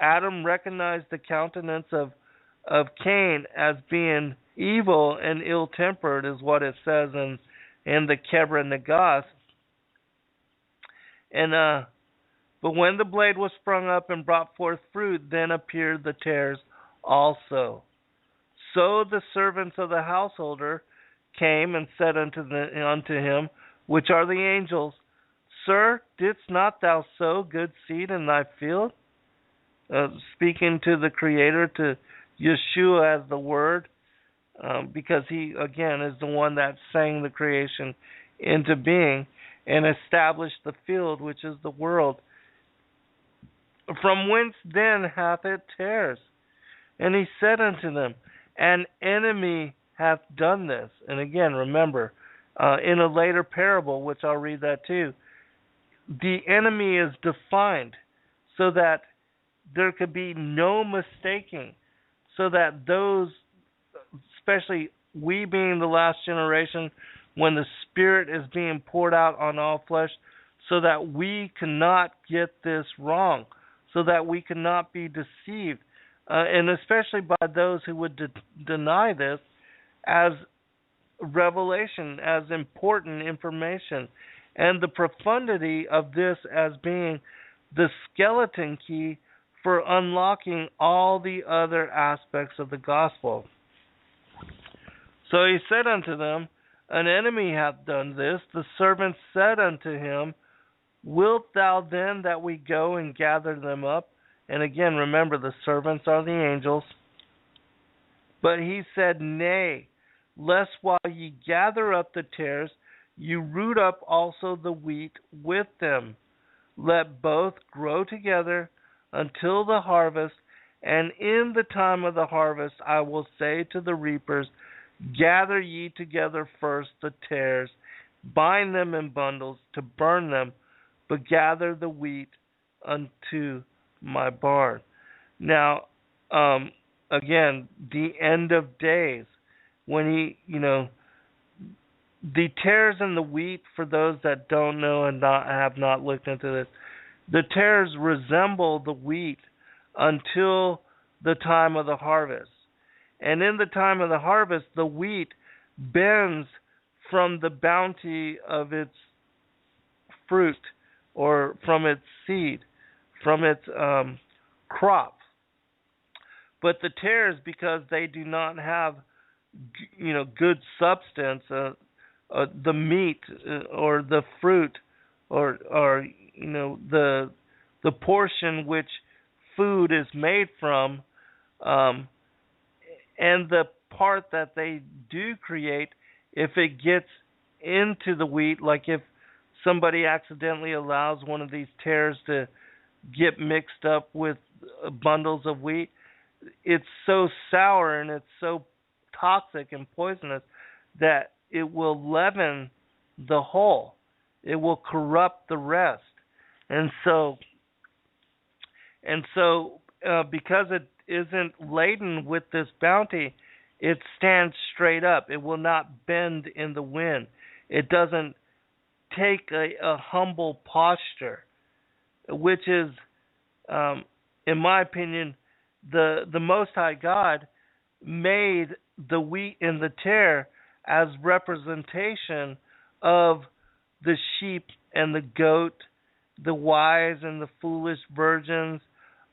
Adam recognized the countenance of Cain as being evil and ill-tempered, is what it says in the Kebra Nagast. And but when the blade was sprung up and brought forth fruit, then appeared the tares also. So the servants of the householder came and said unto him, which are the angels, Sir, didst not thou sow good seed in thy field? Speaking to the Creator, to Yeshua as the Word, because he, again, is the one that sang the creation into being and established the field, which is the world. From whence then hath it tares? And he said unto them, An enemy hath done this. And again, remember, in a later parable, which I'll read that too, the enemy is defined so that there could be no mistaking, so that those, especially we being the last generation, when the Spirit is being poured out on all flesh, so that we cannot get this wrong, so that we cannot be deceived, and especially by those who would deny this as revelation, as important information, and the profundity of this as being the skeleton key for unlocking all the other aspects of the gospel. So he said unto them, An enemy hath done this. The servant said unto him, Wilt thou then that we go and gather them up? And again, remember, the servants are the angels. But he said, Nay, lest while ye gather up the tares, you root up also the wheat with them. Let both grow together until the harvest, and in the time of the harvest I will say to the reapers, Gather ye together first the tares, bind them in bundles to burn them, but gather the wheat unto my barn. Now, again, the end of days, when the tares and the wheat, for those that don't know and have not looked into this, the tares resemble the wheat until the time of the harvest. And in the time of the harvest, the wheat bends from the bounty of its fruit, or from its seed, from its crop. But the tares, because they do not have good substance, the meat or the fruit, or the portion which food is made from, and the part that they do create, if it gets into the wheat, like if somebody accidentally allows one of these tares to get mixed up with bundles of wheat, it's so sour and it's so toxic and poisonous that it will leaven the whole. It will corrupt the rest. And so because it isn't laden with this bounty, it stands straight up. It will not bend in the wind. It doesn't take a humble posture, which is, in my opinion, the Most High God made the wheat and the tare as representation of the sheep and the goat, the wise and the foolish virgins,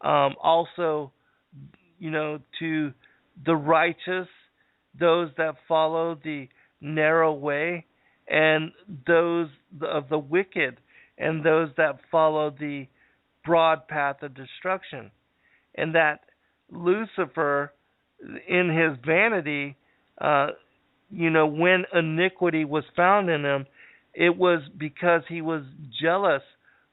also, to the righteous, those that follow the narrow way, and those of the wicked, and those that follow the broad path of destruction. And that Lucifer, in his vanity, when iniquity was found in him, it was because he was jealous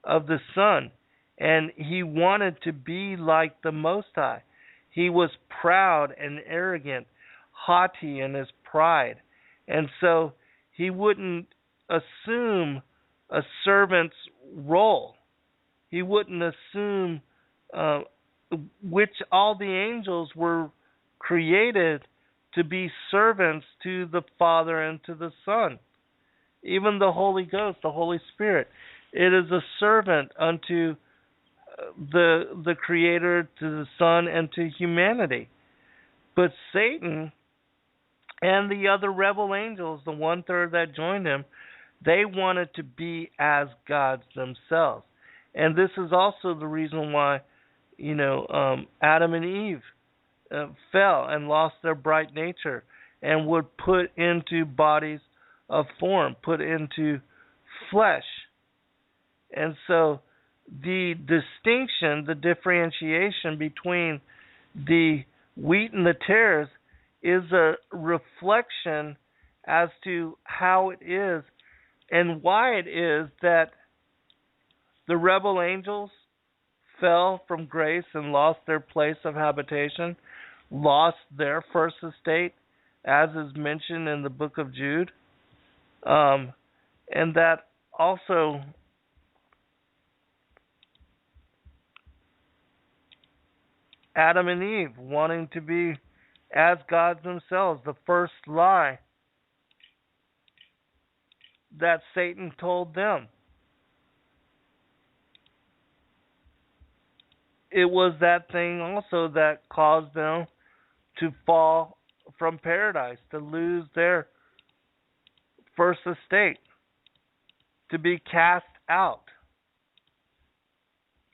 of the Son, and he wanted to be like the Most High. He was proud and arrogant, haughty in his pride, and so he wouldn't assume a servant's role. He wouldn't assume which all the angels were created to be servants to the Father and to the Son. Even the Holy Ghost, the Holy Spirit, it is a servant unto the Creator, to the Son, and to humanity. But Satan and the other rebel angels, the 1/3 that joined him, they wanted to be as gods themselves. And this is also the reason why, Adam and Eve fell and lost their bright nature and were put into bodies of form, put into flesh. And so the distinction, the differentiation between the wheat and the tares is a reflection as to how it is and why it is that the rebel angels fell from grace and lost their place of habitation, lost their first estate, as is mentioned in the book of Jude, and that also Adam and Eve wanting to be as gods themselves, the first lie that Satan told them. it was that thing also that caused them to fall from paradise, to lose their first estate, to be cast out.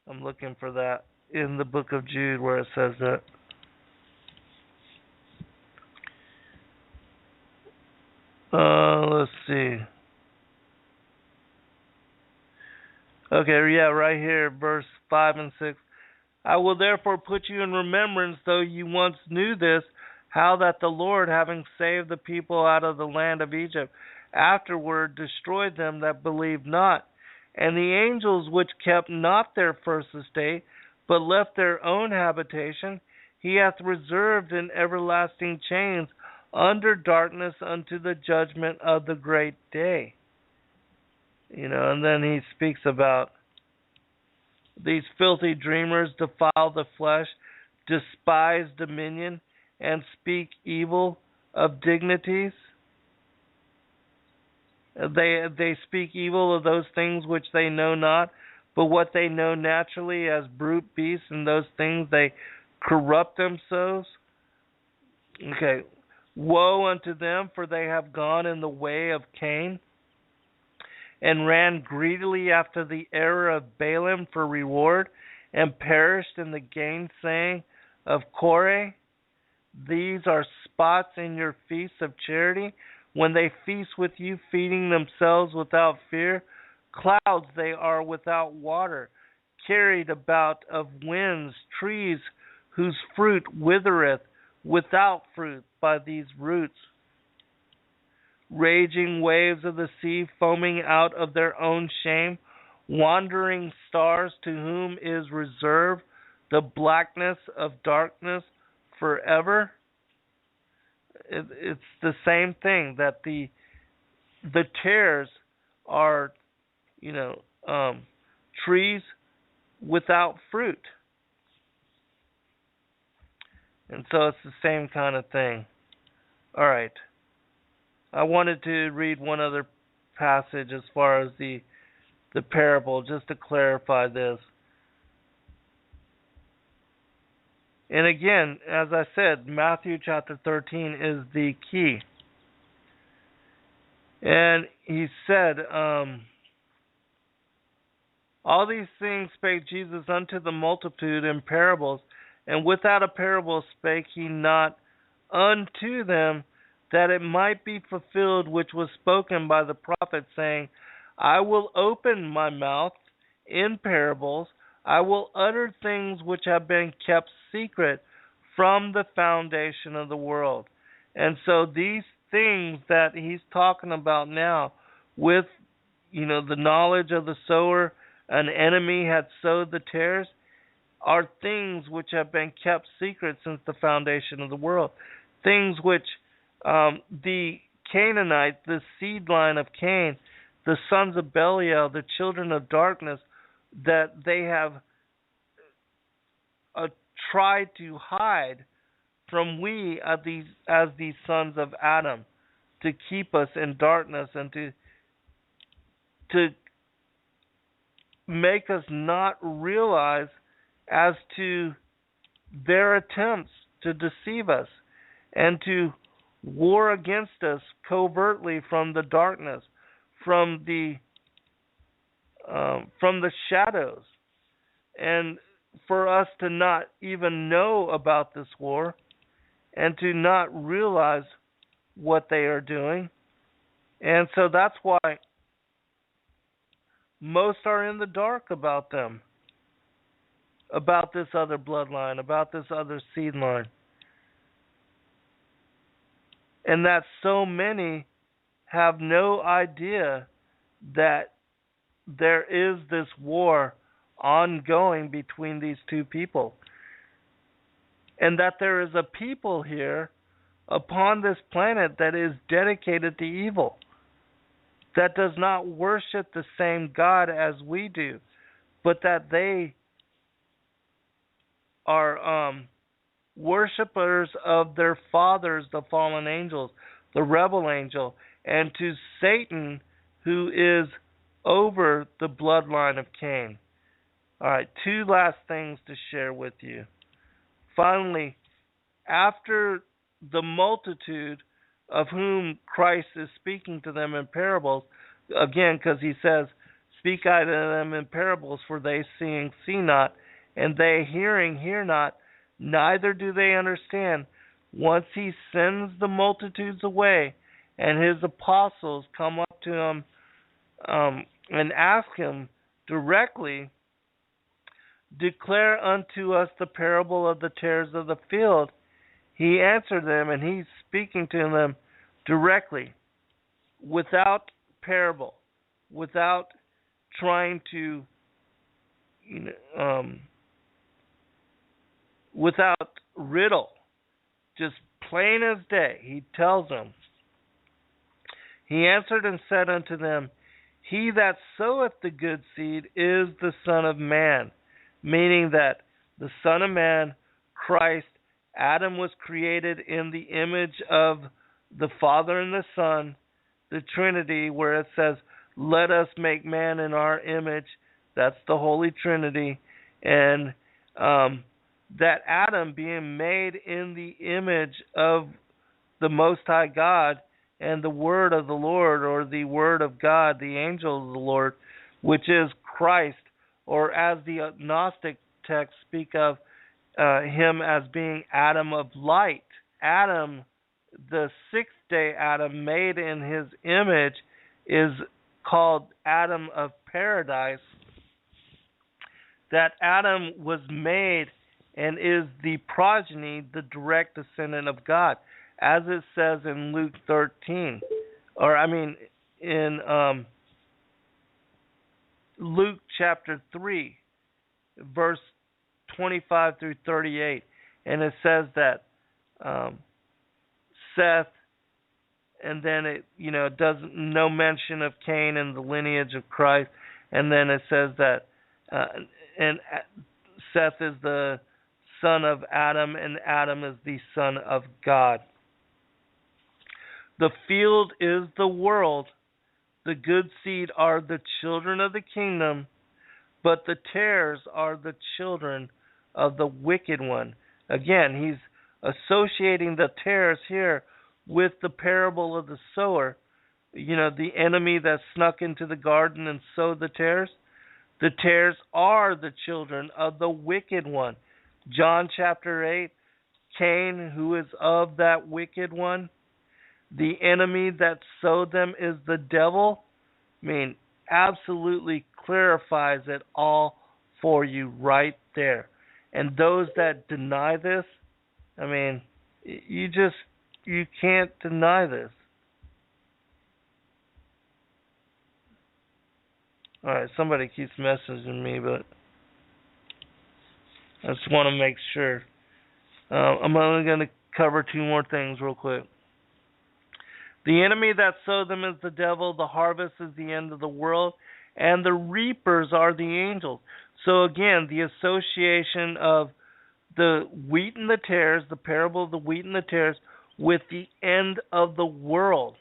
I'm looking for that in the book of Jude where it says that. Let's see. Okay, yeah, right here, verse 5 and 6. I will therefore put you in remembrance, though you once knew this, how that the Lord, having saved the people out of the land of Egypt, afterward destroyed them that believed not. And the angels which kept not their first estate, but left their own habitation, he hath reserved in everlasting chains under darkness unto the judgment of the great day. And then he speaks about these filthy dreamers defile the flesh, despise dominion, and speak evil of dignities. They speak evil of those things which they know not, but what they know naturally as brute beasts, and those things they corrupt themselves. Okay. Woe unto them, for they have gone in the way of Cain, and ran greedily after the error of Balaam for reward, and perished in the gainsaying of Korah. These are spots in your feasts of charity, when they feast with you, feeding themselves without fear. Clouds they are without water, carried about of winds, trees whose fruit withereth, without fruit by these roots. Raging waves of the sea, foaming out of their own shame, wandering stars to whom is reserved the blackness of darkness forever. It's the same thing, that the tares are, trees without fruit. And so it's the same kind of thing. All right. I wanted to read one other passage as far as the parable, just to clarify this. And again, as I said, Matthew chapter 13 is the key. And he said, all these things spake Jesus unto the multitude in parables, and without a parable spake he not unto them, that it might be fulfilled which was spoken by the prophet, saying, I will open my mouth in parables, I will utter things which have been kept secret from the foundation of the world. And so these things that he's talking about now, with the knowledge of the sower, an enemy had sowed the tares, are things which have been kept secret since the foundation of the world. Things which the Canaanite, the seed line of Cain, the sons of Belial, the children of darkness, that they have tried to hide from we as these sons of Adam, to keep us in darkness and to make us not realize as to their attempts to deceive us and to war against us covertly from the darkness, from the shadows, and for us to not even know about this war and to not realize what they are doing. And so that's why most are in the dark about them, about this other bloodline, about this other seed line. And that so many have no idea that there is this war ongoing between these two people. And that there is a people here upon this planet that is dedicated to evil, that does not worship the same God as we do, but that they are worshippers of their fathers, the fallen angels, the rebel angel, and to Satan, who is over the bloodline of Cain. All right, two last things to share with you. Finally, after the multitude of whom Christ is speaking to them in parables, again, because he says, "Speak I to them in parables, for they seeing see not, and they hearing hear not, neither do they understand." Once he sends the multitudes away, and his apostles come up to him and ask him directly, "Declare unto us the parable of the tares of the field." He answered them, and he's speaking to them directly, without parable, without trying to, without riddle, just plain as day. He tells them, he answered and said unto them, "He that soweth the good seed is the Son of Man," meaning that the Son of Man, Christ, Adam was created in the image of the Father and the Son, the Trinity, where it says, "Let us make man in our image." That's the Holy Trinity. And that Adam, being made in the image of the Most High God and the Word of the Lord, or the Word of God, the angel of the Lord, which is Christ, or as the Gnostic texts speak of him as being Adam of light. Adam, the sixth day Adam, made in his image, is called Adam of paradise. That Adam was made and is the progeny, the direct descendant of God, as it says in Luke 13, in Luke chapter 3, verse 25 through 38, and it says that Seth, and then it doesn't, no mention of Cain and the lineage of Christ, and then it says that and Seth is the son of Adam, and Adam is the son of God. The field is the world. The good seed are the children of the kingdom, but the tares are the children of the wicked one. Again, he's associating the tares here with the parable of the sower. The enemy that snuck into the garden and sowed the tares. The tares are the children of the wicked one. John chapter 8, Cain, who is of that wicked one. The enemy that sowed them is the devil. Absolutely clarifies it all for you right there. And those that deny this, you can't deny this. Alright, somebody keeps messaging me, but I just want to make sure. I'm only going to cover two more things real quick. The enemy that sowed them is the devil, the harvest is the end of the world, and the reapers are the angels. So again, the association of the wheat and the tares, the parable of the wheat and the tares, with the end of the world,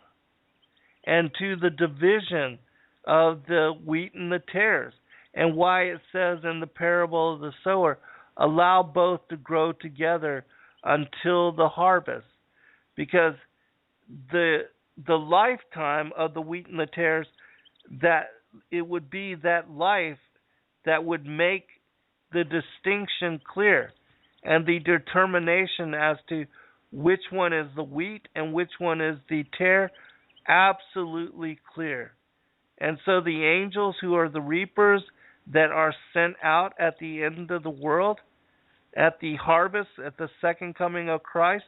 and to the division of the wheat and the tares, and why it says in the parable of the sower, allow both to grow together until the harvest, because the lifetime of the wheat and the tares, that it would be that life that would make the distinction clear, and the determination as to which one is the wheat and which one is the tare, absolutely clear. And so the angels, who are the reapers that are sent out at the end of the world, at the harvest, at the second coming of Christ,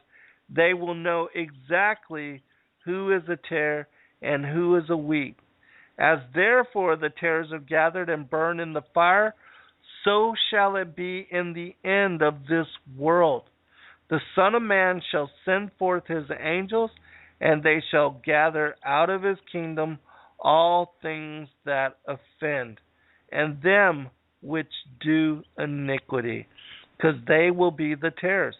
they will know exactly who is a tare and who is a wheat. As therefore the tares are gathered and burned in the fire, so shall it be in the end of this world. The Son of Man shall send forth his angels, and they shall gather out of his kingdom all things that offend, and them which do iniquity, because they will be the tares,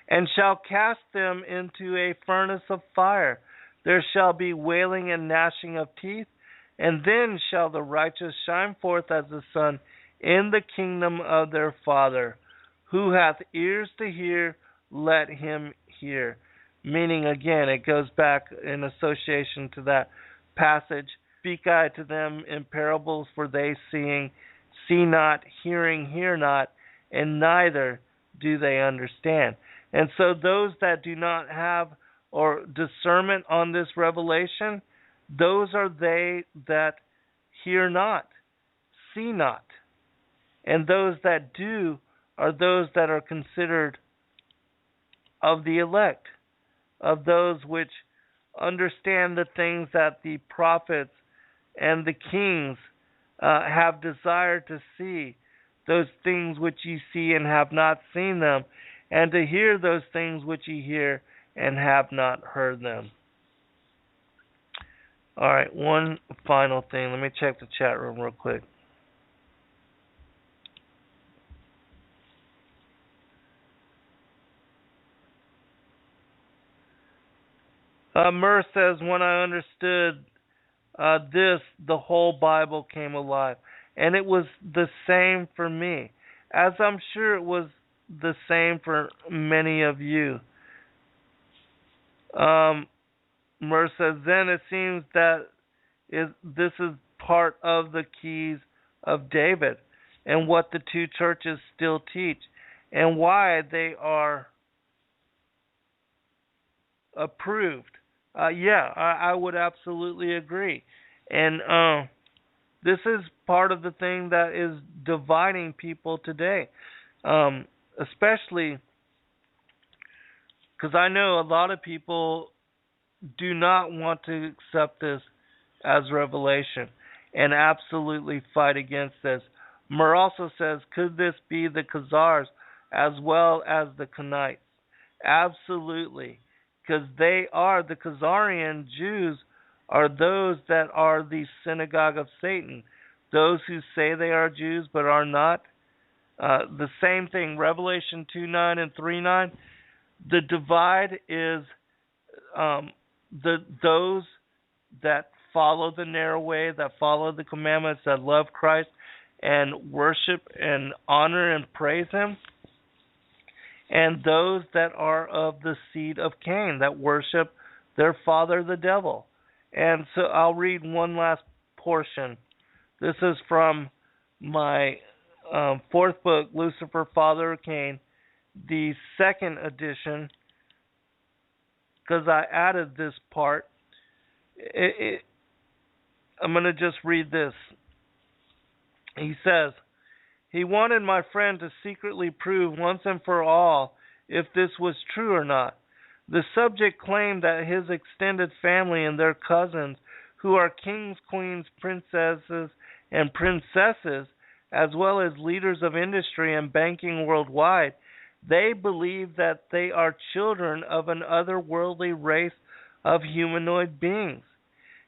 and shall cast them into a furnace of fire. There shall be wailing and gnashing of teeth, And then shall the righteous shine forth as the sun in the kingdom of their Father. Who hath ears to hear, let him hear. Meaning, again, it goes back in association to that passage. Speak I to them in parables, for they seeing, see not, hearing, hear not, and neither do they understand. And so those that do not have or discernment on this revelation, those are they that hear not, see not. And those that do are those that are considered of the elect, of those which understand the things that the prophets and the kings have desired to see, those things which ye see and have not seen them, and to hear those things which ye hear and have not heard them. All right, one final thing. Let me check the chat room real quick. Murr says, when I understood this, the whole Bible came alive. And it was the same for me, as I'm sure it was the same for many of you. Murr says, then it seems that this is part of the keys of David and what the two churches still teach and why they are approved. I would absolutely agree. And this is part of the thing that is dividing people today, especially because I know a lot of people do not want to accept this as revelation and absolutely fight against this. Murr also says, could this be the Khazars as well as the Kenites? Absolutely, because they are, the Khazarian Jews are those that are the synagogue of Satan, those who say they are Jews but are not. The same thing, Revelation 2:9 and 3:9. The divide is those that follow the narrow way, that follow the commandments, that love Christ and worship and honor and praise Him, and those that are of the seed of Cain, that worship their father, the devil. And so I'll read one last portion. This is from my fourth book, Lucifer, Father of Cain, the second edition, because I added this part. I'm going to just read this. He says, he wanted my friend to secretly prove once and for all if this was true or not. The subject claimed that his extended family and their cousins, who are kings, queens, princesses, and princesses, as well as leaders of industry and banking worldwide, they believe that they are children of an otherworldly race of humanoid beings.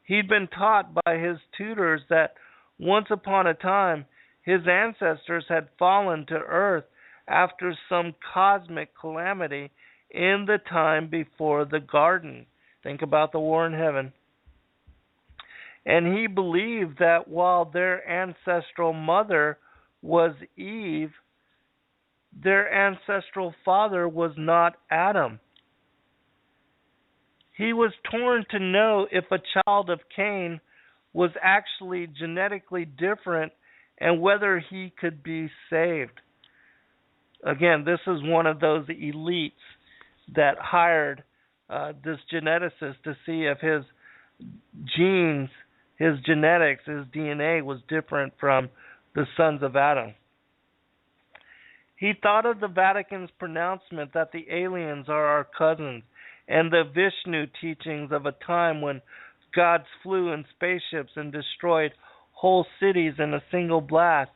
He'd been taught by his tutors that once upon a time his ancestors had fallen to earth after some cosmic calamity in the time before the garden. Think about the war in heaven. And he believed that while their ancestral mother was Eve, their ancestral father was not Adam. He was torn to know if a child of Cain was actually genetically different and whether he could be saved. Again, this is one of those elites that hired this geneticist to see if his genes, his genetics, his DNA was different from the sons of Adam. He thought of the Vatican's pronouncement that the aliens are our cousins, and the Vishnu teachings of a time when gods flew in spaceships and destroyed whole cities in a single blast.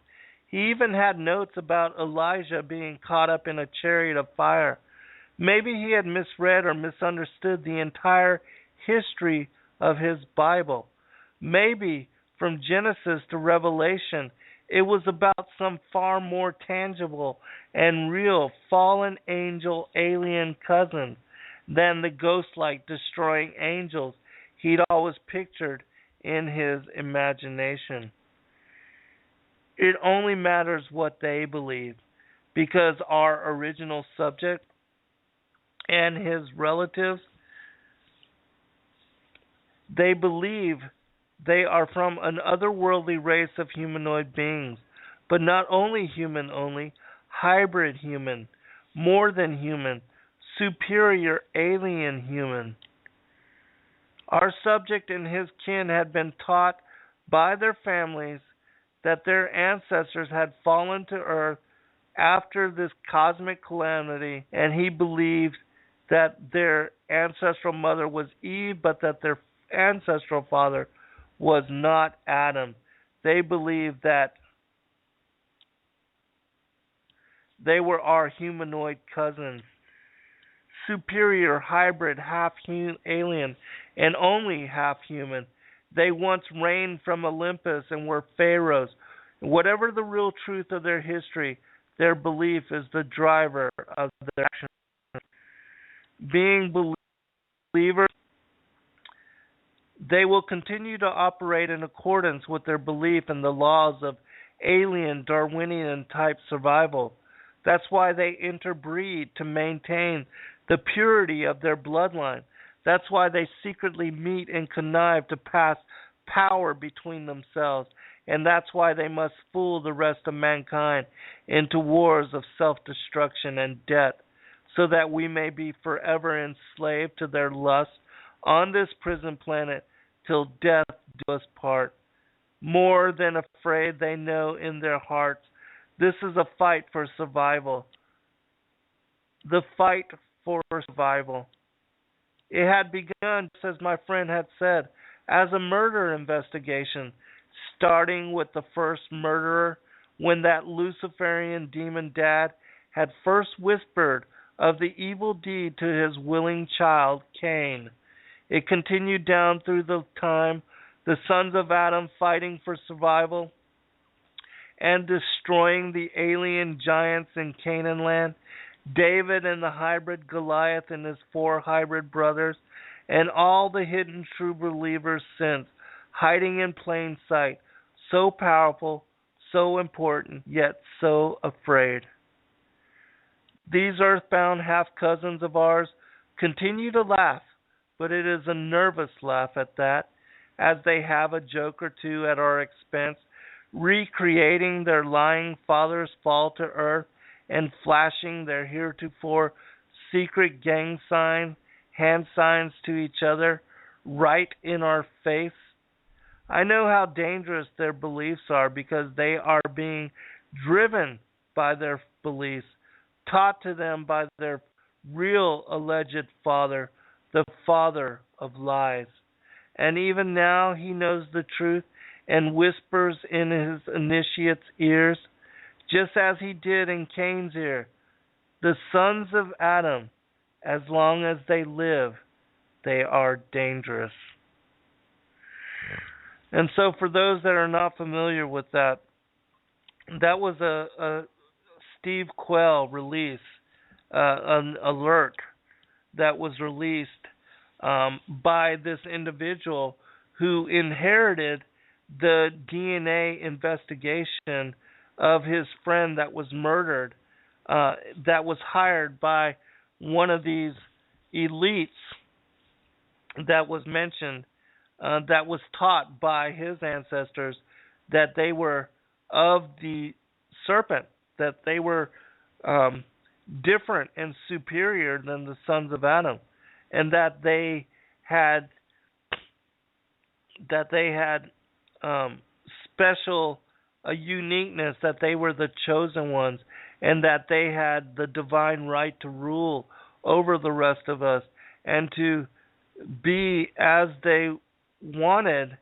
He even had notes about Elijah being caught up in a chariot of fire. Maybe he had misread or misunderstood the entire history of his Bible. Maybe from Genesis to Revelation, it was about some far more tangible and real fallen angel alien cousins than the ghost-like destroying angels he'd always pictured in his imagination. It only matters what they believe, because our original subject and his relatives, they believe they are from an otherworldly race of humanoid beings, but not only human only, hybrid human, more than human, superior alien human. Our subject and his kin had been taught by their families that their ancestors had fallen to earth after this cosmic calamity, and he believed that their ancestral mother was Eve, but that their ancestral father was not Adam. They believed that they were our humanoid cousins, superior, hybrid, half alien, and only half human. They once reigned from Olympus and were pharaohs. Whatever the real truth of their history, their belief is the driver of their action. Being believers, they will continue to operate in accordance with their belief in the laws of alien Darwinian type survival. That's why they interbreed, to maintain the purity of their bloodline. That's why they secretly meet and connive to pass power between themselves. And that's why they must fool the rest of mankind into wars of self-destruction and death, so that we may be forever enslaved to their lust on this prison planet till death do us part. More than afraid, they know in their hearts this is a fight for survival. The fight for survival. It had begun, just as my friend had said, as a murder investigation, starting with the first murderer, when that Luciferian demon dad had first whispered of the evil deed to his willing child, Cain. It continued down through the time, the sons of Adam fighting for survival and destroying the alien giants in Canaan land, David and the hybrid Goliath and his 4 hybrid brothers, and all the hidden true believers since, hiding in plain sight, so powerful, so important, yet so afraid. These earthbound half-cousins of ours continue to laugh, but it is a nervous laugh at that, as they have a joke or two at our expense, recreating their lying father's fall to earth and flashing their heretofore secret gang sign, hand signs to each other, right in our face. I know how dangerous their beliefs are, because they are being driven by their beliefs, taught to them by their real alleged father, the father of lies. And even now he knows the truth and whispers in his initiate's ears, just as he did in Cain's ear, the sons of Adam, as long as they live, they are dangerous. And so for those that are not familiar with that, that was a Steve Quell release, an alert that was released by this individual who inherited the DNA investigation of his friend that was murdered, that was hired by one of these elites that was mentioned, that was taught by his ancestors that they were of the serpent, that they were different and superior than the sons of Adam, and that they had special uniqueness, that they were the chosen ones, and that they had the divine right to rule over the rest of us and to be as they wanted.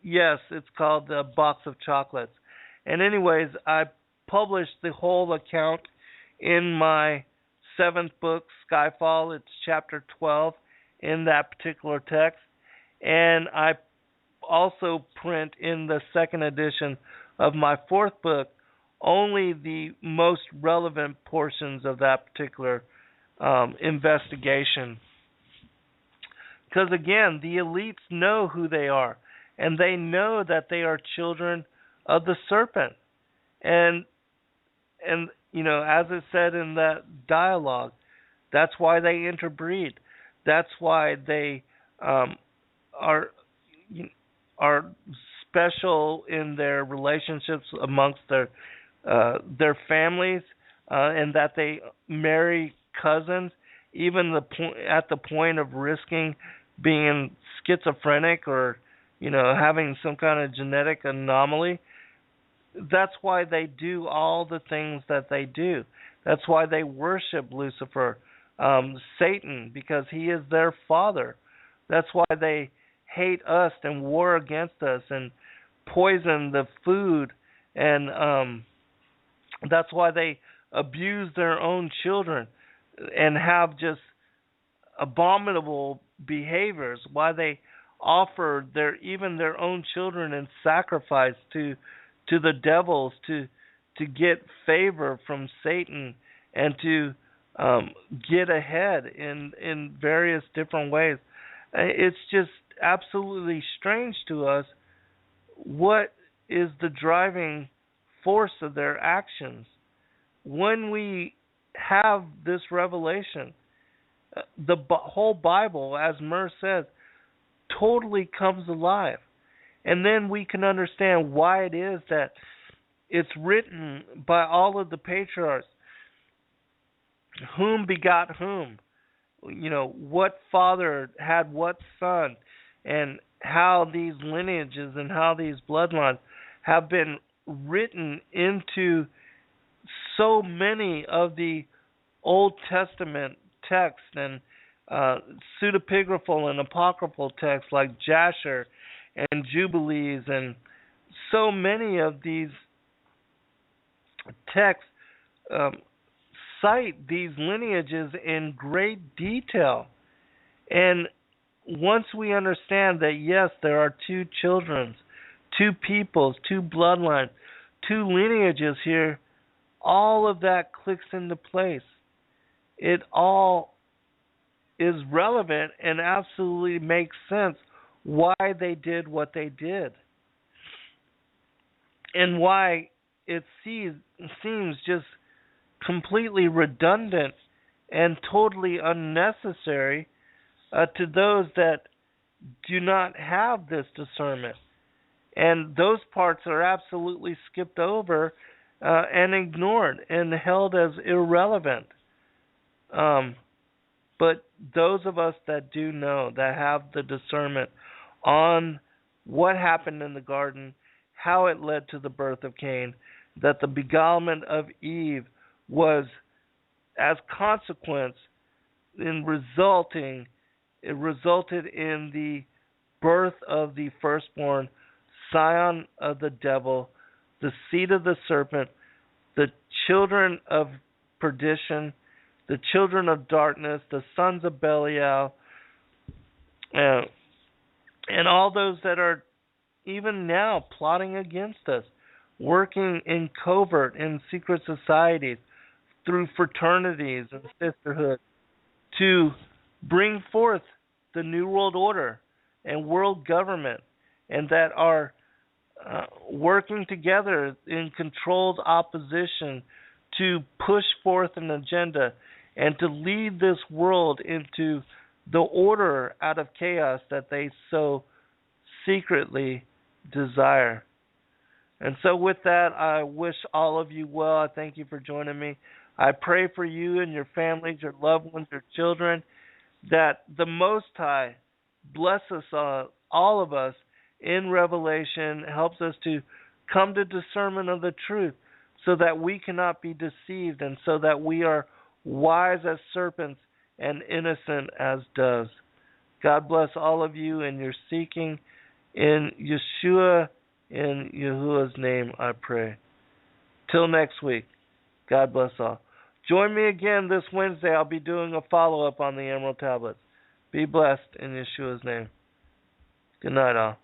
Yes, it's called the box of chocolates. And anyways, I published the whole account in my 7th book, Skyfall. It's chapter 12 in that particular text. And I also print in the 2nd edition of my 4th book only the most relevant portions of that particular investigation. Because again, the elites know who they are, and they know that they are children of the serpent. And as it said in that dialogue, that's why they interbreed. That's why they are are special in their relationships amongst their families, and that they marry cousins, even at the point of risking being schizophrenic or having some kind of genetic anomaly. That's why they do all the things that they do. That's why they worship Lucifer, Satan, because he is their father. That's why they hate us and war against us and poison the food, and that's why they abuse their own children and have just abominable behaviors. Why they offer even their own children in sacrifice to the devils to get favor from Satan and to get ahead in various different ways. It's just absolutely strange to us. What is the driving force of their actions? When we have this revelation, the whole Bible, as Murr says, totally comes alive. And then we can understand why it is that it's written by all of the patriarchs, whom begot whom, what father had what son, and how these lineages and how these bloodlines have been written into so many of the Old Testament texts and pseudepigraphal and apocryphal texts like Jasher and Jubilees, and so many of these texts cite these lineages in great detail. And once we understand that, yes, there are two children, two peoples, two bloodlines, two lineages here, all of that clicks into place. It all is relevant and absolutely makes sense why they did what they did, and why it seems just completely redundant and totally unnecessary to those that do not have this discernment. And those parts are absolutely skipped over and ignored and held as irrelevant. But those of us that do know, that have the discernment on what happened in the garden, how it led to the birth of Cain, that the beguilement of Eve was as consequence it resulted in the birth of the firstborn, scion of the devil, the seed of the serpent, the children of perdition, the children of darkness, the sons of Belial, and all those that are even now plotting against us, working in covert, in secret societies, through fraternities and sisterhood, to bring forth the New World Order and world government, and that are working together in controlled opposition to push forth an agenda and to lead this world into the order out of chaos that they so secretly desire. And so with that, I wish all of you well. I thank you for joining me. I pray for you and your families, your loved ones, your children, that the Most High bless us all of us in revelation, helps us to come to discernment of the truth so that we cannot be deceived, and so that we are wise as serpents and innocent as doves. God bless all of you in your seeking. In Yeshua, in Yahuwah's name, I pray. Till next week, God bless all. Join me again this Wednesday. I'll be doing a follow-up on the Emerald Tablets. Be blessed in Yeshua's name. Good night, all.